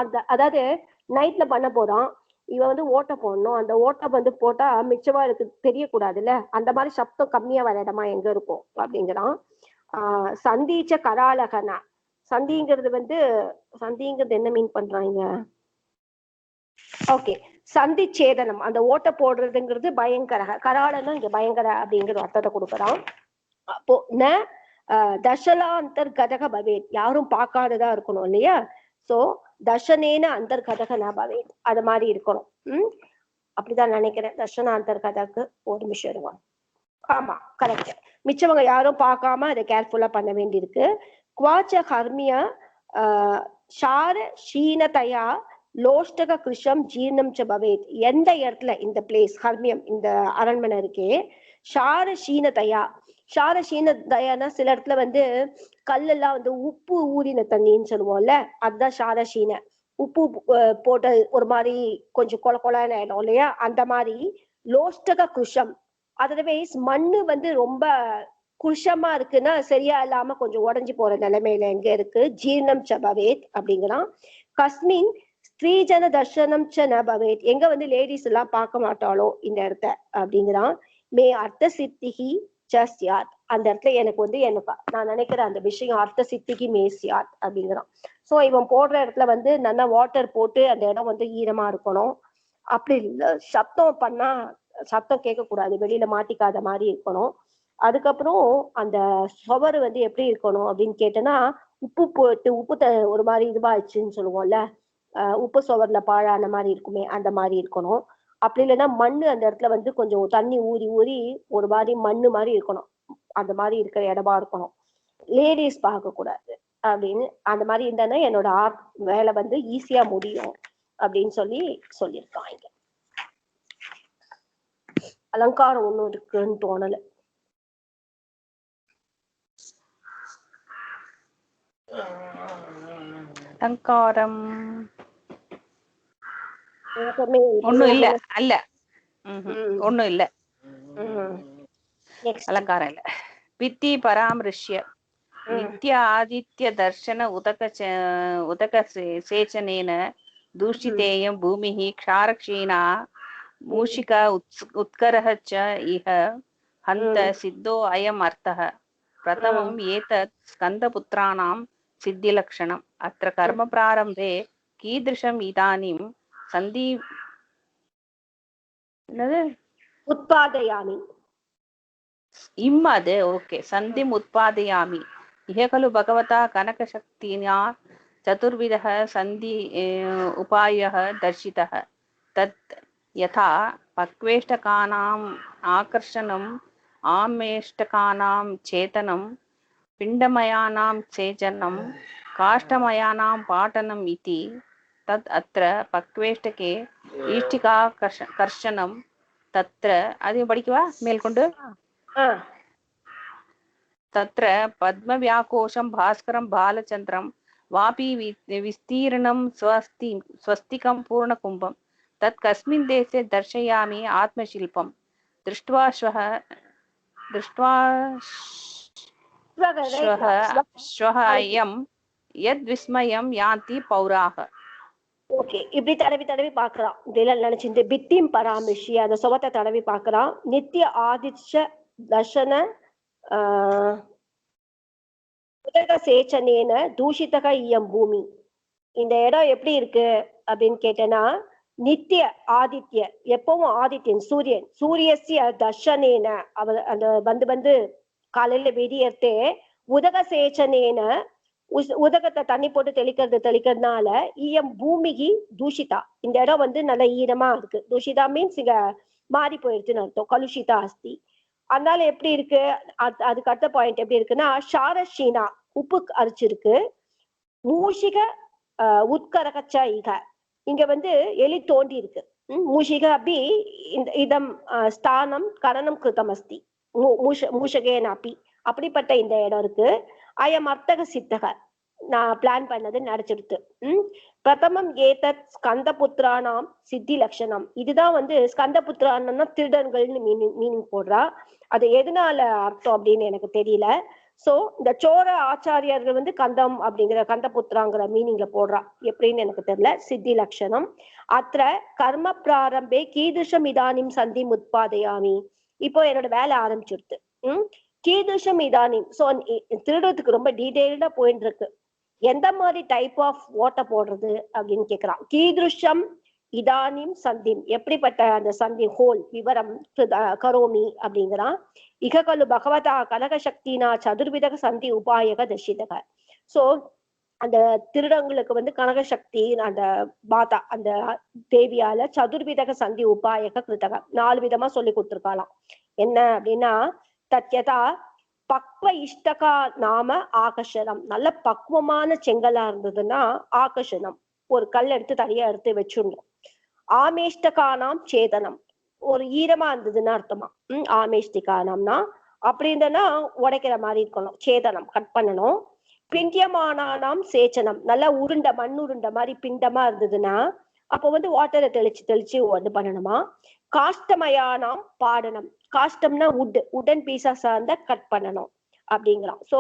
அந்த அதாவது நைட்ல பண்ண போறான் இவன் வந்து ஓட்ட போடணும், அந்த ஓட்டை வந்து போட்டா மிச்சமா இருக்கு தெரியக்கூடாதுல்ல, அந்த மாதிரி சப்தம் கம்மியா வர இடமா எங்க இருக்கும் அப்படிங்கிறான். சந்தீச்ச கராலகனா, சந்திங்கிறது வந்து சந்திங்கிறது என்ன மீன் பண்றாங்க? ஓகே, சந்தி சேதனம், அந்த ஓட்ட போடுறதுங்கிறது பயங்கர, கராலன்னா இங்க பயங்கர அப்படிங்கிற அர்த்தத்தை கொடுக்குறான். அப்போ ந தசலாந்தர்கதக பவேத், யாரும் பார்க்காததா இருக்கணும் இல்லையா? சோ தர்ஷனேன அந்தர்கதக ந பவேத், அது மாதிரி இருக்கணும். அப்படிதான் நினைக்கிறேன். தர்ஷனாந்தர்கதக்கு ஒரு நிமிஷம் இருங்க. ஆமா கரெக்ட், மிச்சவங்க யாரும் பார்க்காம அதை கேர்ஃபுல்லா பண்ண வேண்டியிருக்கு. குவாச்ச ஹர்மிய ஷார ஷீனதயா லோஷ்டக கிருஷம் ஜீர்ணம் ச பவேத், எந்த இடத்துல இந்த பிளேஸ் ஹர்மியம் இந்த அரண்மனை இருக்கே, ஷார ஷீனதயா, ஷார ஷீனதயானா சில இடத்துல வந்து கல்லெல்லாம் வந்து உப்பு ஊறின தண்ணின்னு சொல்லுவோம்ல, அதுதான் ஷார ஷீன, உப்பு போட்ட ஒரு மாதிரி கொஞ்சம் கொல கொலான இடம் இல்லையா, அந்த மாதிரி. லோஷ்டக குஷம், அதர்வைஸ் மண்ணு வந்து ரொம்ப குஷமா இருக்குன்னா சரியா இல்லாம கொஞ்சம் உடஞ்சி போற நிலைமையில எங்க இருக்கு, ஜீர்ணம் ச பவேத் அப்படிங்கிறான். கஸ்மின் ஸ்ரீஜன தர்ஷனம் ச ந பவேத், எங்க வந்து லேடிஸ் எல்லாம் பார்க்க மாட்டாளோ இந்த இடத்த அப்படிங்கிறான். மே அர்த்த சித்திகி ச சியாத், அந்த இடத்துல எனக்கு வந்து எனக்கு நான் நினைக்கிற அந்த விஷயம் அர்த்த சித்திகி மே சியாத் அப்படிங்கிறான். சோ இவன் போடுற இடத்துல வந்து நல்லா வாட்டர் போட்டு அந்த இடம் வந்து ஈரமா இருக்கணும், அப்படி சத்தம் பண்ணா சத்தம் கேட்கக்கூடாது, வெளியில மாட்டிக்காத மாதிரி இருக்கணும். அதுக்கப்புறம் அந்த சுவர் வந்து எப்படி இருக்கணும் அப்படின்னு கேட்டேன்னா, உப்பு போட்டு உப்பு ஒரு மாதிரி இதுவாயிடுச்சுன்னு சொல்லுவோம்ல, உப்பு சுவர்ல பாழான மாதிரி இருக்குமே அந்த மாதிரி இருக்கணும். அப்படி இல்லைன்னா மண்ணு அந்த இடத்துல வந்து கொஞ்சம் தண்ணி ஊறி ஊறி ஒரு மாதிரி மண்ணு மாதிரி இருக்கணும், அந்த மாதிரி இருக்கிற இடமா இருக்கணும். லேடிஸ் பார்க்க கூடாது அப்படின்னு. அந்த மாதிரி இருந்தானா என்னோட ஆர்ட் வேலை வந்து ஈஸியா முடியும் அப்படின்னு சொல்லியிருக்காங்க. அலங்காரம் ஒண்ணும் இருக்குன்னு தோணல. அலங்காரம் ஒண்ணும் இல்ல. அல்ல ஒண்ணும் இல்ல. அலங்காரம் இல்ல. வித்தி பராமரிஷ்ய நித்ய ஆதித்ய தர்ஷன உதக சேச்சனேன தூஷிதேயம் பூமிஹி க்ஷாரக்ஷீணா மூஷிகா உத்கரஹ ச இஹ ஹந்த சித்தோ அயம் அர்த்தः. பிரதமம் ஏதத் ஸ்கந்தபுத்ராணாம் சித்திலக்ஷணம். அத்ர கர்ம பிராரம்பே கீதृशम् இதானிம் சந்தி உத்பாதயாமி இம்மது ஓகே சந்திம் உத்பாதயாமி இஹ खलु भगवता कनकशक्तिना चतुर्विधः सन्धि उपायः दर्शितः. तत् यथा पक्वेष्टकानाम् आकर्षणम् आमेष्टकानां चेतनं पिण्डमयानां सेचनं काष्ठमयानां पाटनम् इति तत् अत्र पक्वेष्टके ईष्टिकाकर्षणं तत्र अदु पडिकवा मेल्कोंडु तत्र पद्मव्याकोशं भास्करं बालचन्द्रं वापि विस्तीर्णं स्वस्तिकं पूर्णकुम्भं तत् कस्मिन् देशे दर्शयामि आत्मशिल्पं दृष्ट्वा श्वः अयं यद्विस्मयं यान्ति पौराः. ஓகே, இப்படி தடவி தடவி பாக்குறான். இதெல்லாம் நினைச்சு பித்திம் பராமரிஷி அந்த சுவத்தை தடவி பாக்குறான். நித்திய ஆதித்ய தர்ஷன உதக சேச்சனேன தூஷிதக இயம் பூமி. இந்த இடம் எப்படி இருக்கு அப்படின்னு கேட்டேன்னா, நித்திய ஆதித்ய எப்பவும் ஆதித்யன் சூரியன் சூரியசிய தர்ஷனேன அந்த வந்து காலையில வெடியத்தே உதக சேச்சனேன உதகத்தை தண்ணி போட்டு தெளிக்கிறதுனால ஈயம் பூமிக்கு தூஷிதா. இந்த இடம் வந்து நல்ல ஈரமா இருக்கு. தூஷிதா மீன்ஸ் இங்க மாறி போயிடுச்சுன்னு அர்த்தம். கலுஷிதா அஸ்தி. அதனால எப்படி இருக்கு, அதுக்கு அடுத்த பாயிண்ட் எப்படி இருக்குன்னா, ஷாரஷீனா உப்பு அரிச்சிருக்கு. மூஷிக உட்கரகச்சா இங்க வந்து எலி தோண்டி இருக்கு. மூஷிக அப்படி இதம் ஸ்தானம் கரணம் கிருதம் அஸ்தி மூஷகேன அப்படி. அப்படிப்பட்ட இந்த இடம் இருக்கு. அயம் அர்த்தக சித்தக நான் பிளான் பண்ணது நடிச்சிருத்து. பிரதமம் ஏதத் ஸ்கந்தபுத்திரானாம் சித்தி லட்சணம். இதுதான் வந்து ஸ்கந்தபுத்திரானா திருடன்கள்னு மீனிங் போடுறா. அது எதனால அர்த்தம் அப்படின்னு எனக்கு தெரியல. சோ இந்த சோர ஆச்சாரியர்கள் வந்து கந்தம் அப்படிங்கிற கந்தபுத்திராங்கிற மீனிங்ல போடுறா. எப்படின்னு எனக்கு தெரியல. சித்தி லட்சணம். அத்த கர்ம பிராரம்பே கீதுஷம் இதானிம் சந்தி உத்பாதயாமி. இப்போ என்னோட வேலை ஆரம்பிச்சிருது. கீதுஷம் இதானிம். சோ திருடுறதுக்கு ரொம்ப டீடைல்டா போயிட்டு இருக்கு. எந்த மாதிரி டைப் ஆஃப் ஓட்ட போடுறது அப்படின்னு கேக்குறான். கீதுஷம் இதானிம் சந்திம் எப்படிப்பட்ட அந்த சந்தி ஹோல் விவரம் கரோமி அப்படிங்கிறான். இககலு பகவதா கனக சக்தினா சதுர்விதக சந்தி உபாயக தர்ஷிதக. சோ அந்த திருடங்களுக்கு வந்து கனகசக்தி அந்த பாதா அந்த தேவியால சதுர்விதக சந்தி உபாயக கிருத்தக 4 விதமா சொல்லி கொடுத்துருக்காளாம். என்ன அப்படின்னா, தத்யதா பக்வ இஷ்டகா நாம ஆகர்ஷணம். நல்ல பக்குவமான செங்கலா இருந்ததுன்னா ஆகர்ஷணம் ஒரு கல் எடுத்து தனியா எடுத்து வச்சுடணும். ஆமேஷ்டகானாம் சேதனம் ஒரு ஈரமா இருந்ததுன்னா அர்த்தமா. ஆமேஷ்டிகானாம்னா அப்படி இருந்ததுன்னா உடைக்கிற மாதிரி இருக்கணும். சேதனம் கட் பண்ணணும். பிண்டியமானாம் சேச்சனம் நல்லா உருண்ட மண் உருண்ட மாதிரி பிண்டமா இருந்ததுன்னா அப்போ வந்து வாட்டரை தெளிச்சு தெளிச்சு இது பண்ணணுமா. காஷ்டமயானாம் பாடனம். காஷ்டம்னா உடன் பீஸா சார்ந்த கட் பண்ணணும் அப்படிங்கிறான். சோ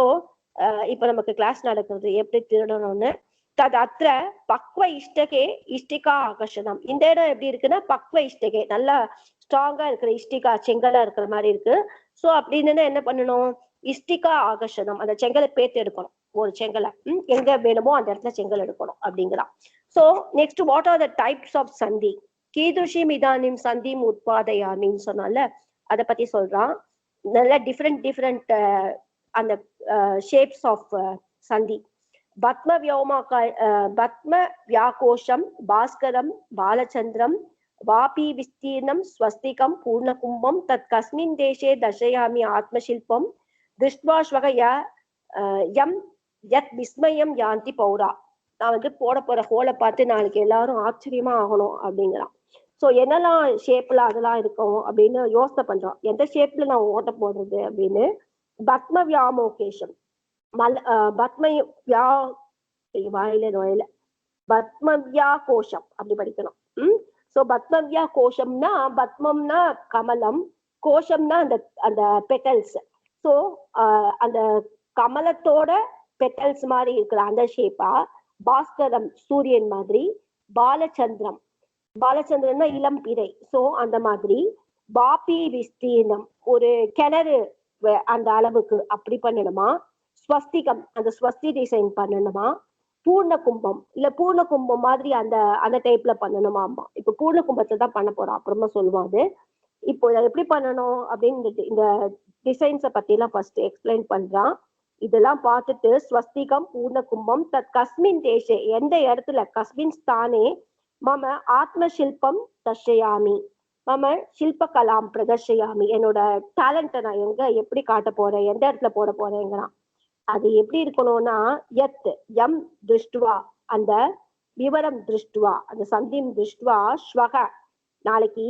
இப்ப நமக்கு கிளாஸ் நடக்கிறது எப்படி திருடணும்னு. தது அத்த பக்வ இஷ்டகே இஷ்டிகா ஆகர்ஷணம். இந்த இடம் எப்படி இருக்குன்னா பக்வ இஷ்டகே நல்லா ஸ்ட்ராங்கா இருக்கிற இஷ்டிகா செங்கலா இருக்கிற மாதிரி இருக்கு. சோ அப்படின்னு என்ன பண்ணணும், இஷ்டிகா ஆகர்ஷணம் அந்த செங்கலை பேத்து எடுக்கணும். ஒரு செங்கலை எங்க வேணுமோ அந்த இடத்துல செங்கல் எடுக்கணும் அப்படிங்கிறான். So next what are the types of சந்தி. கீதுஷிம் இதானிம் சந்திம் உத்பாதயாமின்னு சொன்னால அதை பத்தி சொல்றான். நல்ல டிஃப்ரெண்ட் அந்த ஷேப்ஸ் ஆஃப் சந்தி. பத்ம வியாகோஷம் பாஸ்கரம் பாலச்சந்திரம் வாபி விஸ்தீர்ணம் ஸ்வஸ்திகம் பூர்ணகும்பம் தத் கஸ்மின் தேசே தர்ஷயாமி ஆத்மசில்பம் திருஷ்ட்வா ஸ்வகய யம் யத் விஸ்மயம் யாந்தி பௌரா. நான் வந்து போட போற ஹோலை பார்த்து நாளைக்கு எல்லாரும் ஆச்சரியமா ஆகணும் அப்படிங்கிறான். சோ என்னெல்லாம் ஷேப்ல அதெல்லாம் இருக்கும் அப்படின்னு யோசனை பண்றான். எந்த ஷேப்ல நான் ஓட்ட போடுறது அப்படின்னு. பத்ம வியாமோகேஷம் பத்ம வியா வாயில நுழையில பத்மவ்யா கோஷம் அப்படி படிக்கணும். சோ பத்மவ்யா கோஷம்னா பத்மம்னா கமலம், கோஷம்னா அந்த அந்த பெட்டல்ஸ். சோ அந்த கமலத்தோட பெட்டல்ஸ் மாதிரி இருக்கிற அந்த ஷேப்பா, பாஸ்கரம் சூரியன் மாதிரி, பாலச்சந்திரம் பாலச்சந்திரன்னா இளம் பிறை, சோ அந்த மாதிரி, பாபி விஸ்தீர்ணம் ஒரு கிணறு அந்த அளவுக்கு அப்படி பண்ணணுமா, ஸ்வஸ்திகம் அந்த ஸ்வஸ்தி டிசைன் பண்ணணுமா, பூர்ண கும்பம் இல்ல பூர்ண கும்பம் மாதிரி அந்த அந்த டைப்ல பண்ணணுமாமா. இப்ப பூர்ண கும்பத்தை தான் பண்ண போறோம், அப்புறமா சொல்லுவாது. இப்போ எப்படி பண்ணணும் அப்படின்னு இந்த டிசைன்ஸை பத்தி எல்லாம் ஃபர்ஸ்ட் எக்ஸ்பிளைன் பண்றான். இதெல்லாம் பார்த்துட்டு ஸ்வஸ்திகம் பூர்ண கும்பம் தத் கஸ்மின் தேசே எந்த இடத்துல, கஸ்மின் ஸ்தானே மம ஆத்ம சில்பம் தர்ஷயாமி மம சில்ப கலாம் பிரதர்ஷயாமி, என்னோட டேலண்ட்டை நான் எங்க எப்படி காட்ட போறேன், எந்த இடத்துல போட போறேங்கிறான். அது எப்படி இருக்கணும்னா யத் யம் திருஷ்டுவா அந்த விவரம் திருஷ்டுவா அந்த சந்திம் திருஷ்டுவா ஸ்வக நாளைக்கு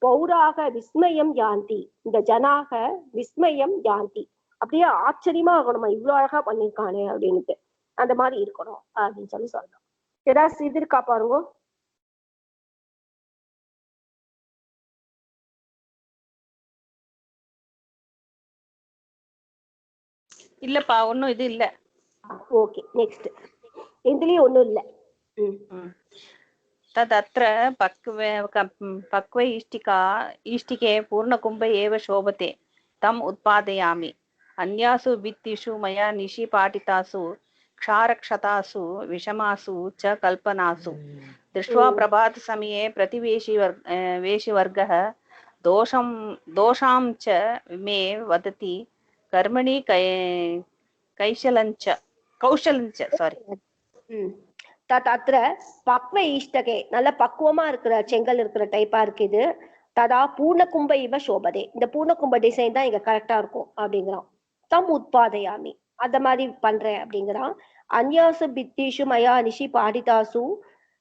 பௌராக விஸ்மயம் யாந்தி இந்த ஜனாக விஸ்மயம் யாந்தி அப்படியே ஆச்சரியமா ஆகணுமா, இவ்வளவு அழகா பண்ணிருக்கானே அப்படின்னுட்டு அந்த மாதிரி இருக்கணும் அப்படின்னு சொல்லி சொல்றோம். ஏதாவது இது இருக்கா பாருங்க. இல்லப்பா ஒண்ணும் இது இல்ல. Okay next. எதுலயும் ஒண்ணும் இல்ல. तदत्र पक्वे ईष्टिके पूर्णकुम्भ एव शोभते तम् उत्पादयामि। अन्यासु भित्तिषु मया निशि पाठितासु क्षारक्षतासु विषमासु च कल्पनासु दृष्ट्वा प्रभातसमये वेशिवर्गः दोषां च मे वदति कर्मणि कौशलञ्च சாரி தத்ர பக்வ ஈஷ்டகே நல்ல பக்குவமா இருக்கிற செங்கல் இருக்கிற டைப்பா இருக்கு இது. ததா பூர்ணகும்ப இவ சோபதே இந்த பூர்ணகும்ப டிசைன் தான் இங்க கரெக்டா இருக்கும் அப்படிங்கிறான். தம் உத்பாதையாமி அந்த மாதிரி பண்றேன் அப்படிங்கிறான். அந்யாசு பித்திஷு மயா நிஷி பாடிதாசு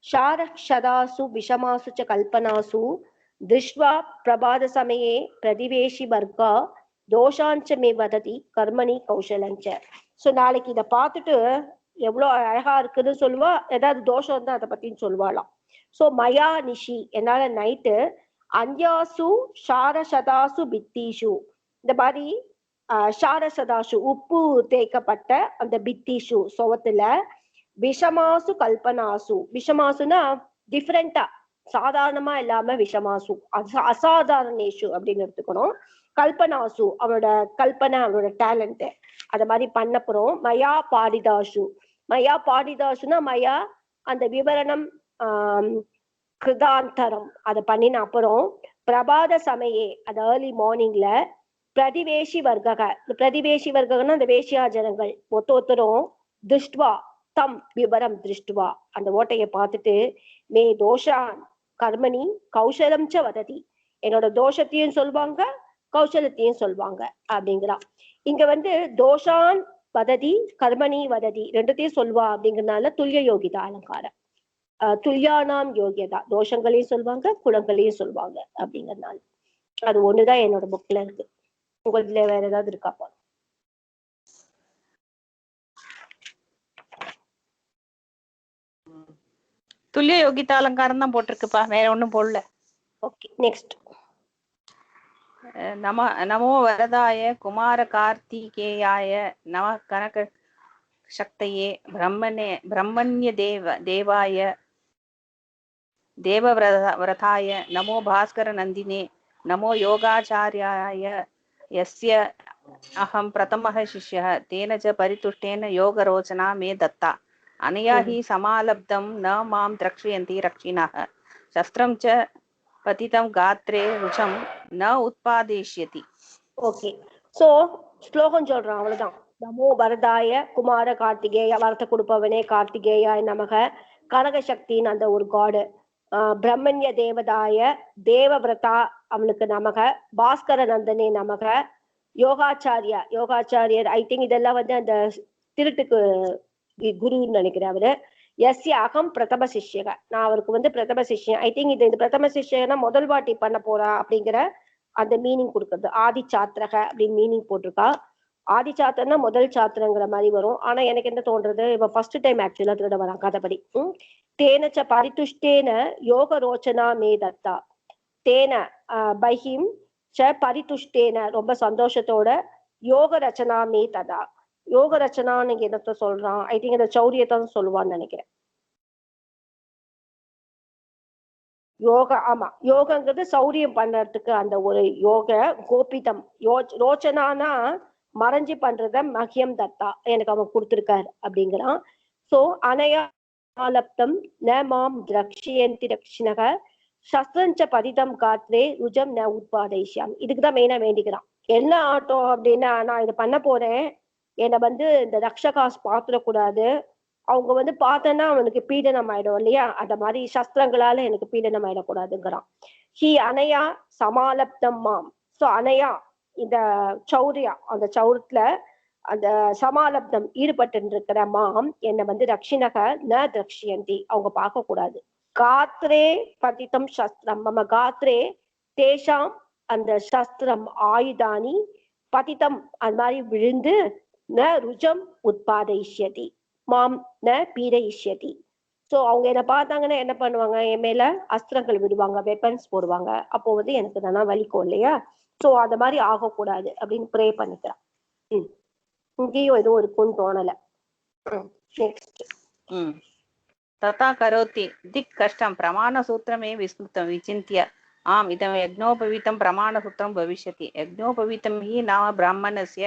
ஷாரக்ஷதாசு விஷமாசு ச கல்பனாசு திருஷ்வா பிரபாத சமயே பிரதிவேஷி வர்க்கா தோஷாஞ்ச மே வததி கர்மணி கௌசலஞ்ச. சோ நாளைக்கு இதை பார்த்துட்டு எவ்வளவு அழகா இருக்குன்னு சொல்லுவா, ஏதாவது தோஷம் இருந்தா அதை பத்தின்னு சொல்லுவாளாம். சோ மயா நிஷி என்னால நைட்டு அந்யாசு ஷாரசதாசு பித்திஷு இந்த மாதிரி ஷாரசதாசு உப்பு தேய்க்கப்பட்ட அந்த பித்திஷு சோவத்துல விஷமாசு கல்பனாசு விஷமாசுனா டிஃப்ரெண்டா சாதாரணமா இல்லாம விஷமாசு அசாதாரணேஷு அப்படின்னு எடுத்துக்கணும். கல்பனாசு அவனோட கல்பனை அவனோட டேலண்ட் அத மாதிரி பண்ணப்புறம் மயா பாடிதாசு மயா பாடிதாசுனா மயா அந்த விவரணம் கிருதாந்தரம் அதை பண்ணின அப்புறம் பிரபாத சமயே அது ஏர்லி மார்னிங்ல பிரதிவேஷி வர்க்க பிரதிவேஷி வர்க்கம்னா அந்த வேஷியா ஜனங்கள் ஒருத்தரும் திருஷ்டுவா தம் விவரம் திருஷ்டுவா அந்த ஓட்டையை பார்த்துட்டு மே தோஷான் கர்மணி கௌசலம் ச வததி என்னோட தோஷத்தையும் சொல்லுவாங்க கௌசலத்தையும் சொல்லுவாங்க அப்படிங்கிறான். இங்க வந்து தோஷான் வததி கர்மணி வததி ரெண்டுத்தையும் சொல்வா அப்படிங்கிறதுனால துல்லிய யோகிதா அலங்காரம். துல்யானாம் யோகியதா தோஷங்களையும் சொல்லுவாங்க குணங்களையும் சொல்லுவாங்க அப்படிங்கிறதுனால அது ஒண்ணுதான் என்னோட புக்ல இருக்கு. உங்களுக்குல வேற ஏதாவது இருக்கா பா? துல்லிய யோகிதா அலங்காரம் தான் போட்டிருக்குப்பா, வேற ஒண்ணும் போடல. Okay next. நமோ வரதாய குமார கார்த்திகேயாய நம கனக சக்தயே பிரம்மண்ய தேவாய தேவவ்ரதாய நமோ பாஸ்கர நந்தினே நமோ யோகாச்சார்யாய யஸ்ய அகம் பிரதமः शिष्यः तेन च परितुष्टेन योगरोचना मे दत्ता अनया हि समालब्धं न मां द्रक्ष्यन्ति रक्षिणः शस्त्रं च पतितं गात्रे रुचम न उत्पादेष्यति. ஓகே சோ ஸ்லோகம் சொல்றான் அவ்வளவுதான். நமோ வரதாய குமார கார்த்திகேய வரத்தை கொடுப்பவனே கார்த்திகேயாய் நமக கனக சக்தின்னு அந்த ஒரு காடு பிரம்மண்ய தேவதாய தேவவிரதா அவனுக்கு நமக, பாஸ்கர நந்தனே நமக, யோகாச்சாரியர் ஐ திங்க் இதெல்லாம் வந்து அந்த திருட்டுக்கு குருன்னு நினைக்கிறேன் அவரு. எஸ்ய அகம் பிரதம சிஷ்யக, நான் அவருக்கு வந்து பிரதம சிஷ்யன். ஐ திங்க் இது பிரதம சிஷ்யனா முதல் வாட்டி பண்ண போறா அப்படிங்கிற அந்த மீனிங் கொடுக்குறது. ஆதி சாத்திரக அப்படின்னு மீனிங் போட்டிருக்கா. ஆதி சாத்திரம்னா முதல் சாத்திரங்கிற மாதிரி வரும். ஆனா எனக்கு என்ன தோன்றது, இவ ஃபர்ஸ்ட் டைம் ஆக்சுவலா திருட வரான் கதைப்படி. தேனச்ச பரிதுஷ்டேன யோக ரோச்சனா மே தத்தா, தேன பைஹிம் ச பரிதுஷ்டேன ரொம்ப சந்தோஷத்தோட, யோக ரச்சனா மே ததா, யோக ரச்சனான்னு என்னத்த சொல்றான், ஐ திங்க் இந்த சௌரியத்தான் சொல்லுவான்னு நினைக்கிறேன். யோகா, ஆமா யோகங்கிறது சௌரியம் பண்றதுக்கு அந்த ஒரு யோக. கோபிதம் ரோச்சனானா மறைஞ்சு பண்றத மகியம் தத்தா எனக்கு அவன் கொடுத்திருக்காரு அப்படிங்கிறான். சோ அனயாலப்தம் ந மாம் திரக்ஷயந்தி ரக்ஷிணக சஸ்திரஞ்ச பதிதம் காத்ரே ருஜம் ந உட்பாதைஷ்யாமி. இதுக்குதான் மெயினா வேண்டிக்கிறான். என்ன ஆட்டம் அப்படின்னா, நான் இதை பண்ண போறேன், என்னை வந்து இந்த ரக்ஷகாஸ் பாத்துடக்கூடாது, அவங்க வந்து பார்த்தேன்னா அவனுக்கு பீடனம் ஆயிடும் இல்லையா, அந்த மாதிரி சஸ்திரங்களால எனக்கு பீடனம் ஆயிடக்கூடாதுங்கிறான். He அனையா சமாலப்தம் mom. சோ அனையா இந்த சௌரியா, அந்த சௌரத்துல அந்த சமாலப்தம் ஈடுபட்டு இருக்கிற மாம் என்னை வந்து ரக்ஷிணக ந திரக்ஷயந்தி, அவங்க பார்க்க கூடாது. காத்ரே பதிதம் சஸ்திரம் மம காத்ரே தேஷாம், அந்த சஸ்திரம் ஆயுதானி பதிதம் அது மாதிரி விழுந்து, ந ருஜம் உத்பாதைஷ்யதி மாம் ந பீடைஷ்யதி. சோ அவங்க என்ன பார்த்தாங்கன்னா என்ன பண்ணுவாங்க, என் மேல அஸ்திரங்கள் விடுவாங்க, வெப்பன்ஸ் போடுவாங்க, அப்போ வந்து எனக்கு தானா வலிக்கும் இல்லையா. சோ அந்த மாதிரி ஆகக்கூடாது அப்படின்னு ப்ரே பண்ணிக்கிறான். இங்கேயும் எதுவும் இருக்குன்னு தோணல. நெக்ஸ்ட். तथा करोति दिक् कष्टं प्रमाणसूत्रमे विस्मृतं विचिन्त्य आम् इदं यज्ञोपवीतं प्रमाणसूत्रं भविष्यति। यज्ञोपवीतं हि नाम ब्राह्मणस्य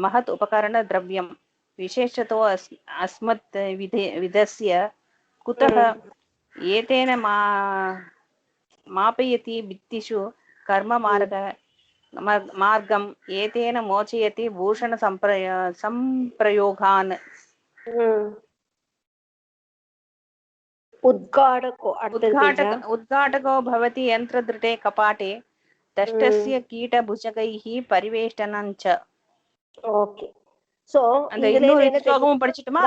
महत् उपकरणद्रव्यं विशेषतो अस्मत् विधस्य कुतः एतेन मापयति भित्तिषु कर्ममार्गम् एतेन मोचयति भूषण संप्रयोगान्। उद्घाटको भवति यन्त्रदृढे कपाटे दष्टस्य कीटभुजगैः परिवेष्टनञ्च. ஓகே. சோ அந்த இன்னொரு ஸ்லோகமும் படிச்சிட்டுமா?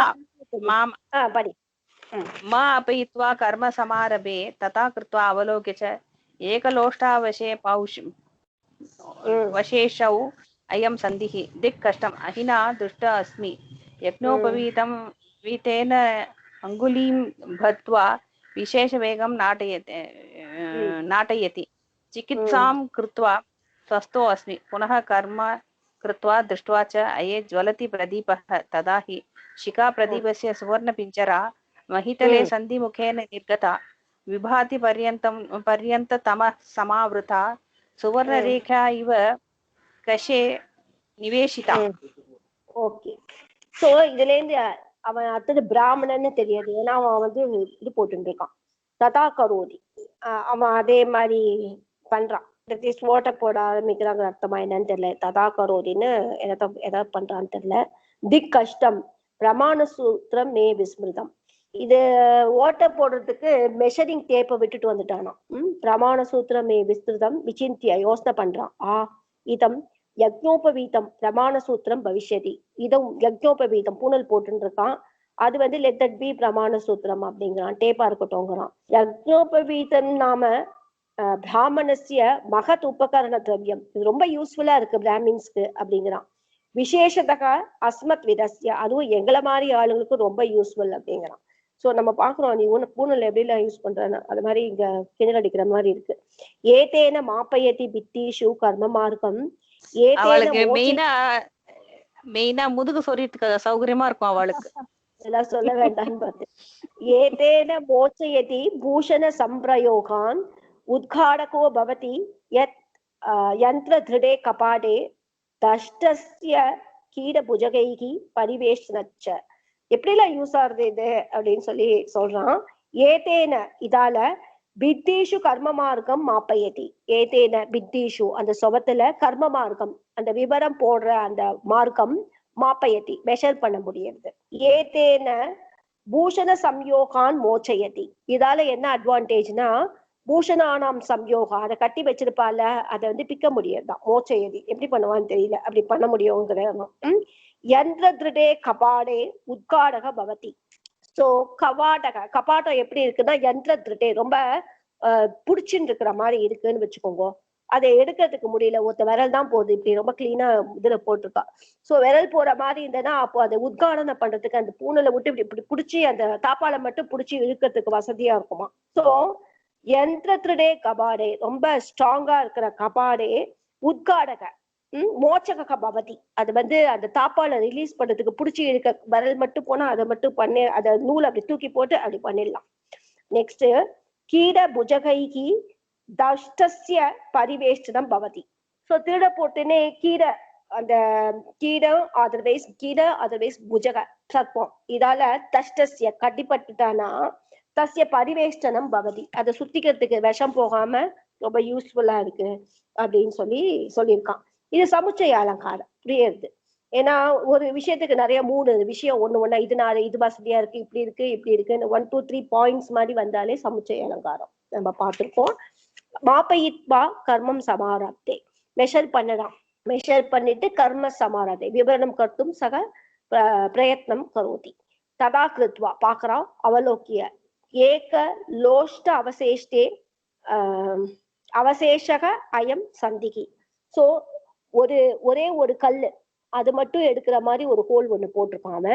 படி. மா अपयित्वा कर्म समारभे तथा कृत्वा अवलोक्य च एकलोष्टावशे वशेषौ अयं सन्धिः दिक् कष्टम् अहिना दुष्ट अस्मि यज्ञोपवीतं वीतेन अंगुलीं बद्ध्वा विशेष वेगं नाटयति चिकित्सां कृत्वा स्वस्थो अस्मि पुनः कर्म कृत्वा दृष्ट्वा च अये ज्वलति प्रदीपः तदा हि शिखा प्रदीपस्य सुवर्णपिञ्जरा महितले सन्धिमुखेन निर्गता विभाति पर्यन्ततमः समावृता सुवर्णरेखा इव कशे निवेशिता. ஓகே. சோ இதுல இருந்து அவன் அடுத்தது பிராமணன்னு தெரியாது, ஏன்னா அவன் வந்து இது போட்டு இருக்கான் ததா கரோதி, அவன் அதே மாதிரி பண்றான். ஓட்ட போட ஆரம்பிக்கிறாங்க, அர்த்தமா என்னன்னு தெரியல. ததா கரோதின்னு எதாவது பண்றான்னு தெரியல. திக் கஷ்டம் பிரமாண சூத்திரம் மே விஸ்மிருதம். இது ஓட்ட போடுறதுக்கு மெஷரிங் டேப்பை விட்டுட்டு வந்துட்டானா. பிரமாண சூத்திரம் மே விஸ்மிருதம் விசிந்திய யோசனை பண்றான். இதம் யக்ஞோபவீதம் பிரமாண சூத்திரம் பவிஷ்யதி. இதுவும் யக்ஞோபவீதம் பூனல் போட்டு இருக்கான், அது வந்து லெட் தட் பி பிரமாண சூத்திரம் அப்படிங்கிறான், டேப்பா இருக்கட்டும்ங்கிறான். யக்ஞோபவீதம் நாம பிராமணஸ்ய மகத் உபகரண திரவியம், இது ரொம்ப யூஸ்ஃபுல்லா இருக்கு பிராமின்ஸ்க்கு அப்படிங்கிறான். விசேஷதக அஸ்மத் விதஸ்ய, அதுவும் எங்களை மாதிரி ஆளுங்களுக்கு ரொம்ப யூஸ்ஃபுல் அப்படிங்கிறான். சோ நம்ம பாக்குறோம், நீ பூனல் எப்படிலாம் யூஸ் பண்றேன்னு, அது மாதிரி இங்க கிணறு அடிக்கிற மாதிரி இருக்கு. ஏதேன மாப்பயதி பித்தீஷு கர்ம மார்க்கம். அவளுக்கு மெயினா முதுகு சொறியத்துக்கு சௌகரியமா இருக்கும் அவளுக்கு. இதெல்லாம் சொல்ல வேண்டாம்னு பார்த்தேன். ஏதேன மோச்சயதி பூஷண சம்பிரயோகான் உத்காடகோ பவதி யத் யந்திர திருடே கபாடே தஷ்டஸ்ய கீட புஜகைகி பரிவேஷ்ணச்ச. எப்படிலாம் யூஸ் ஆகுது இது அப்படின்னு சொல்லி சொல்றான். ஏதேன இதால பித்தீஷு கர்ம மார்க்கம் மாப்பயதி. ஏதேன பித்தீஷு அந்த சொபத்துல கர்ம மார்க்கம் அந்த விவரம் போடுற அந்த மார்க்கம் மாப்பயதி மெஷர் பண்ண முடியுது. ஏதேன பூஷண சம்யோகான் மோச்சயதி. இதால என்ன அட்வான்டேஜ்னா பூஷணானாம் சம்யோகா, அதை கட்டி வச்சிருப்பால அதை வந்து பிக்க முடியறதான். மோச்சயதி எப்படி பண்ணுவான்னு தெரியல, அப்படி பண்ண முடியுங்கிற யந்திர திருடே கபாடே உத்காடக பவதி. சோ கபாட்டம் எப்படி இருக்குன்னா யந்திர திருடே ரொம்ப புடிச்சுன்னு இருக்கிற மாதிரி இருக்குன்னு வச்சுக்கோங்க. அதை எடுக்கிறதுக்கு முடியல, ஒருத்த விரல் தான் போகுது, இப்படி ரொம்ப கிளீனா இதுல போட்டிருக்கா. சோ விரல் போற மாதிரி இருந்ததுன்னா அப்போ அதை உத்காடனம் பண்றதுக்கு அந்த பூனலை விட்டு இப்படி பிடிச்சி அந்த தாப்பாலை மட்டும் பிடிச்சி இழுக்கிறதுக்கு வசதியா இருக்குமா. சோ யந்திரத்திலே கபாடே ரொம்ப ஸ்ட்ராங்கா இருக்கிற கபாடே உத்காடக மோச்சக பவதி. அது வந்து அந்த தாப்பால ரிலீஸ் பண்றதுக்கு பிடிச்சி இழுக்க விரல் மட்டும் போனா அதை மட்டும் பண்ணி அதை நூல் அப்படி தூக்கி போட்டு அப்படி பண்ணிடலாம். நெக்ஸ்ட் கீட புஜகைகி தஷ்டஸ்ய பரிவேஷ்டனம் பவதி. சோ திருட போட்டுனே கீரை அந்த அதர்வைஸ் புஜக சர்ப்பம் இதால தஷ்டஸ்ய கட்டிப்பட்டுட்டானா தஸ்ய பரிவேஷ்டனம் பவதி. அதை சுத்திக்கிறதுக்கு விஷம் போகாம ரொம்ப யூஸ்ஃபுல்லா இருக்கு அப்படின்னு சொல்லியிருக்கான். இது சமுச்சய அலங்காரம் புரியுது. ஏன்னா ஒரு விஷயத்துக்கு நிறைய 3 விஷயம் ஒண்ணு இதனால இது வசதியா இருக்கு, இப்படி இருக்குன்னு 1 2 3 பாயிண்ட்ஸ் மாதிரி வந்தாலே சமுச்சய அலங்காரம் நம்ம பார்த்திருக்கோம். மாப்பயித்வா கர்மம் சமாரப்தே, மெஷர் பண்ணிட்டு கர்ம சமாரத்தை விவரணம் கர்த்தும் சக பிரயத்னம் கரோதி. ததா கிருத்வா பாக்குறா அவலோக்கிய ஏக லோஷ்ட அவசேஷ்டே அவசேஷக அயம் சந்திகி. சோ ஒரே ஒரு கல்லு அது மட்டும் எடுக்கிற மாதிரி ஒரு ஹோல் ஒண்ணு போட்டிருப்பான்.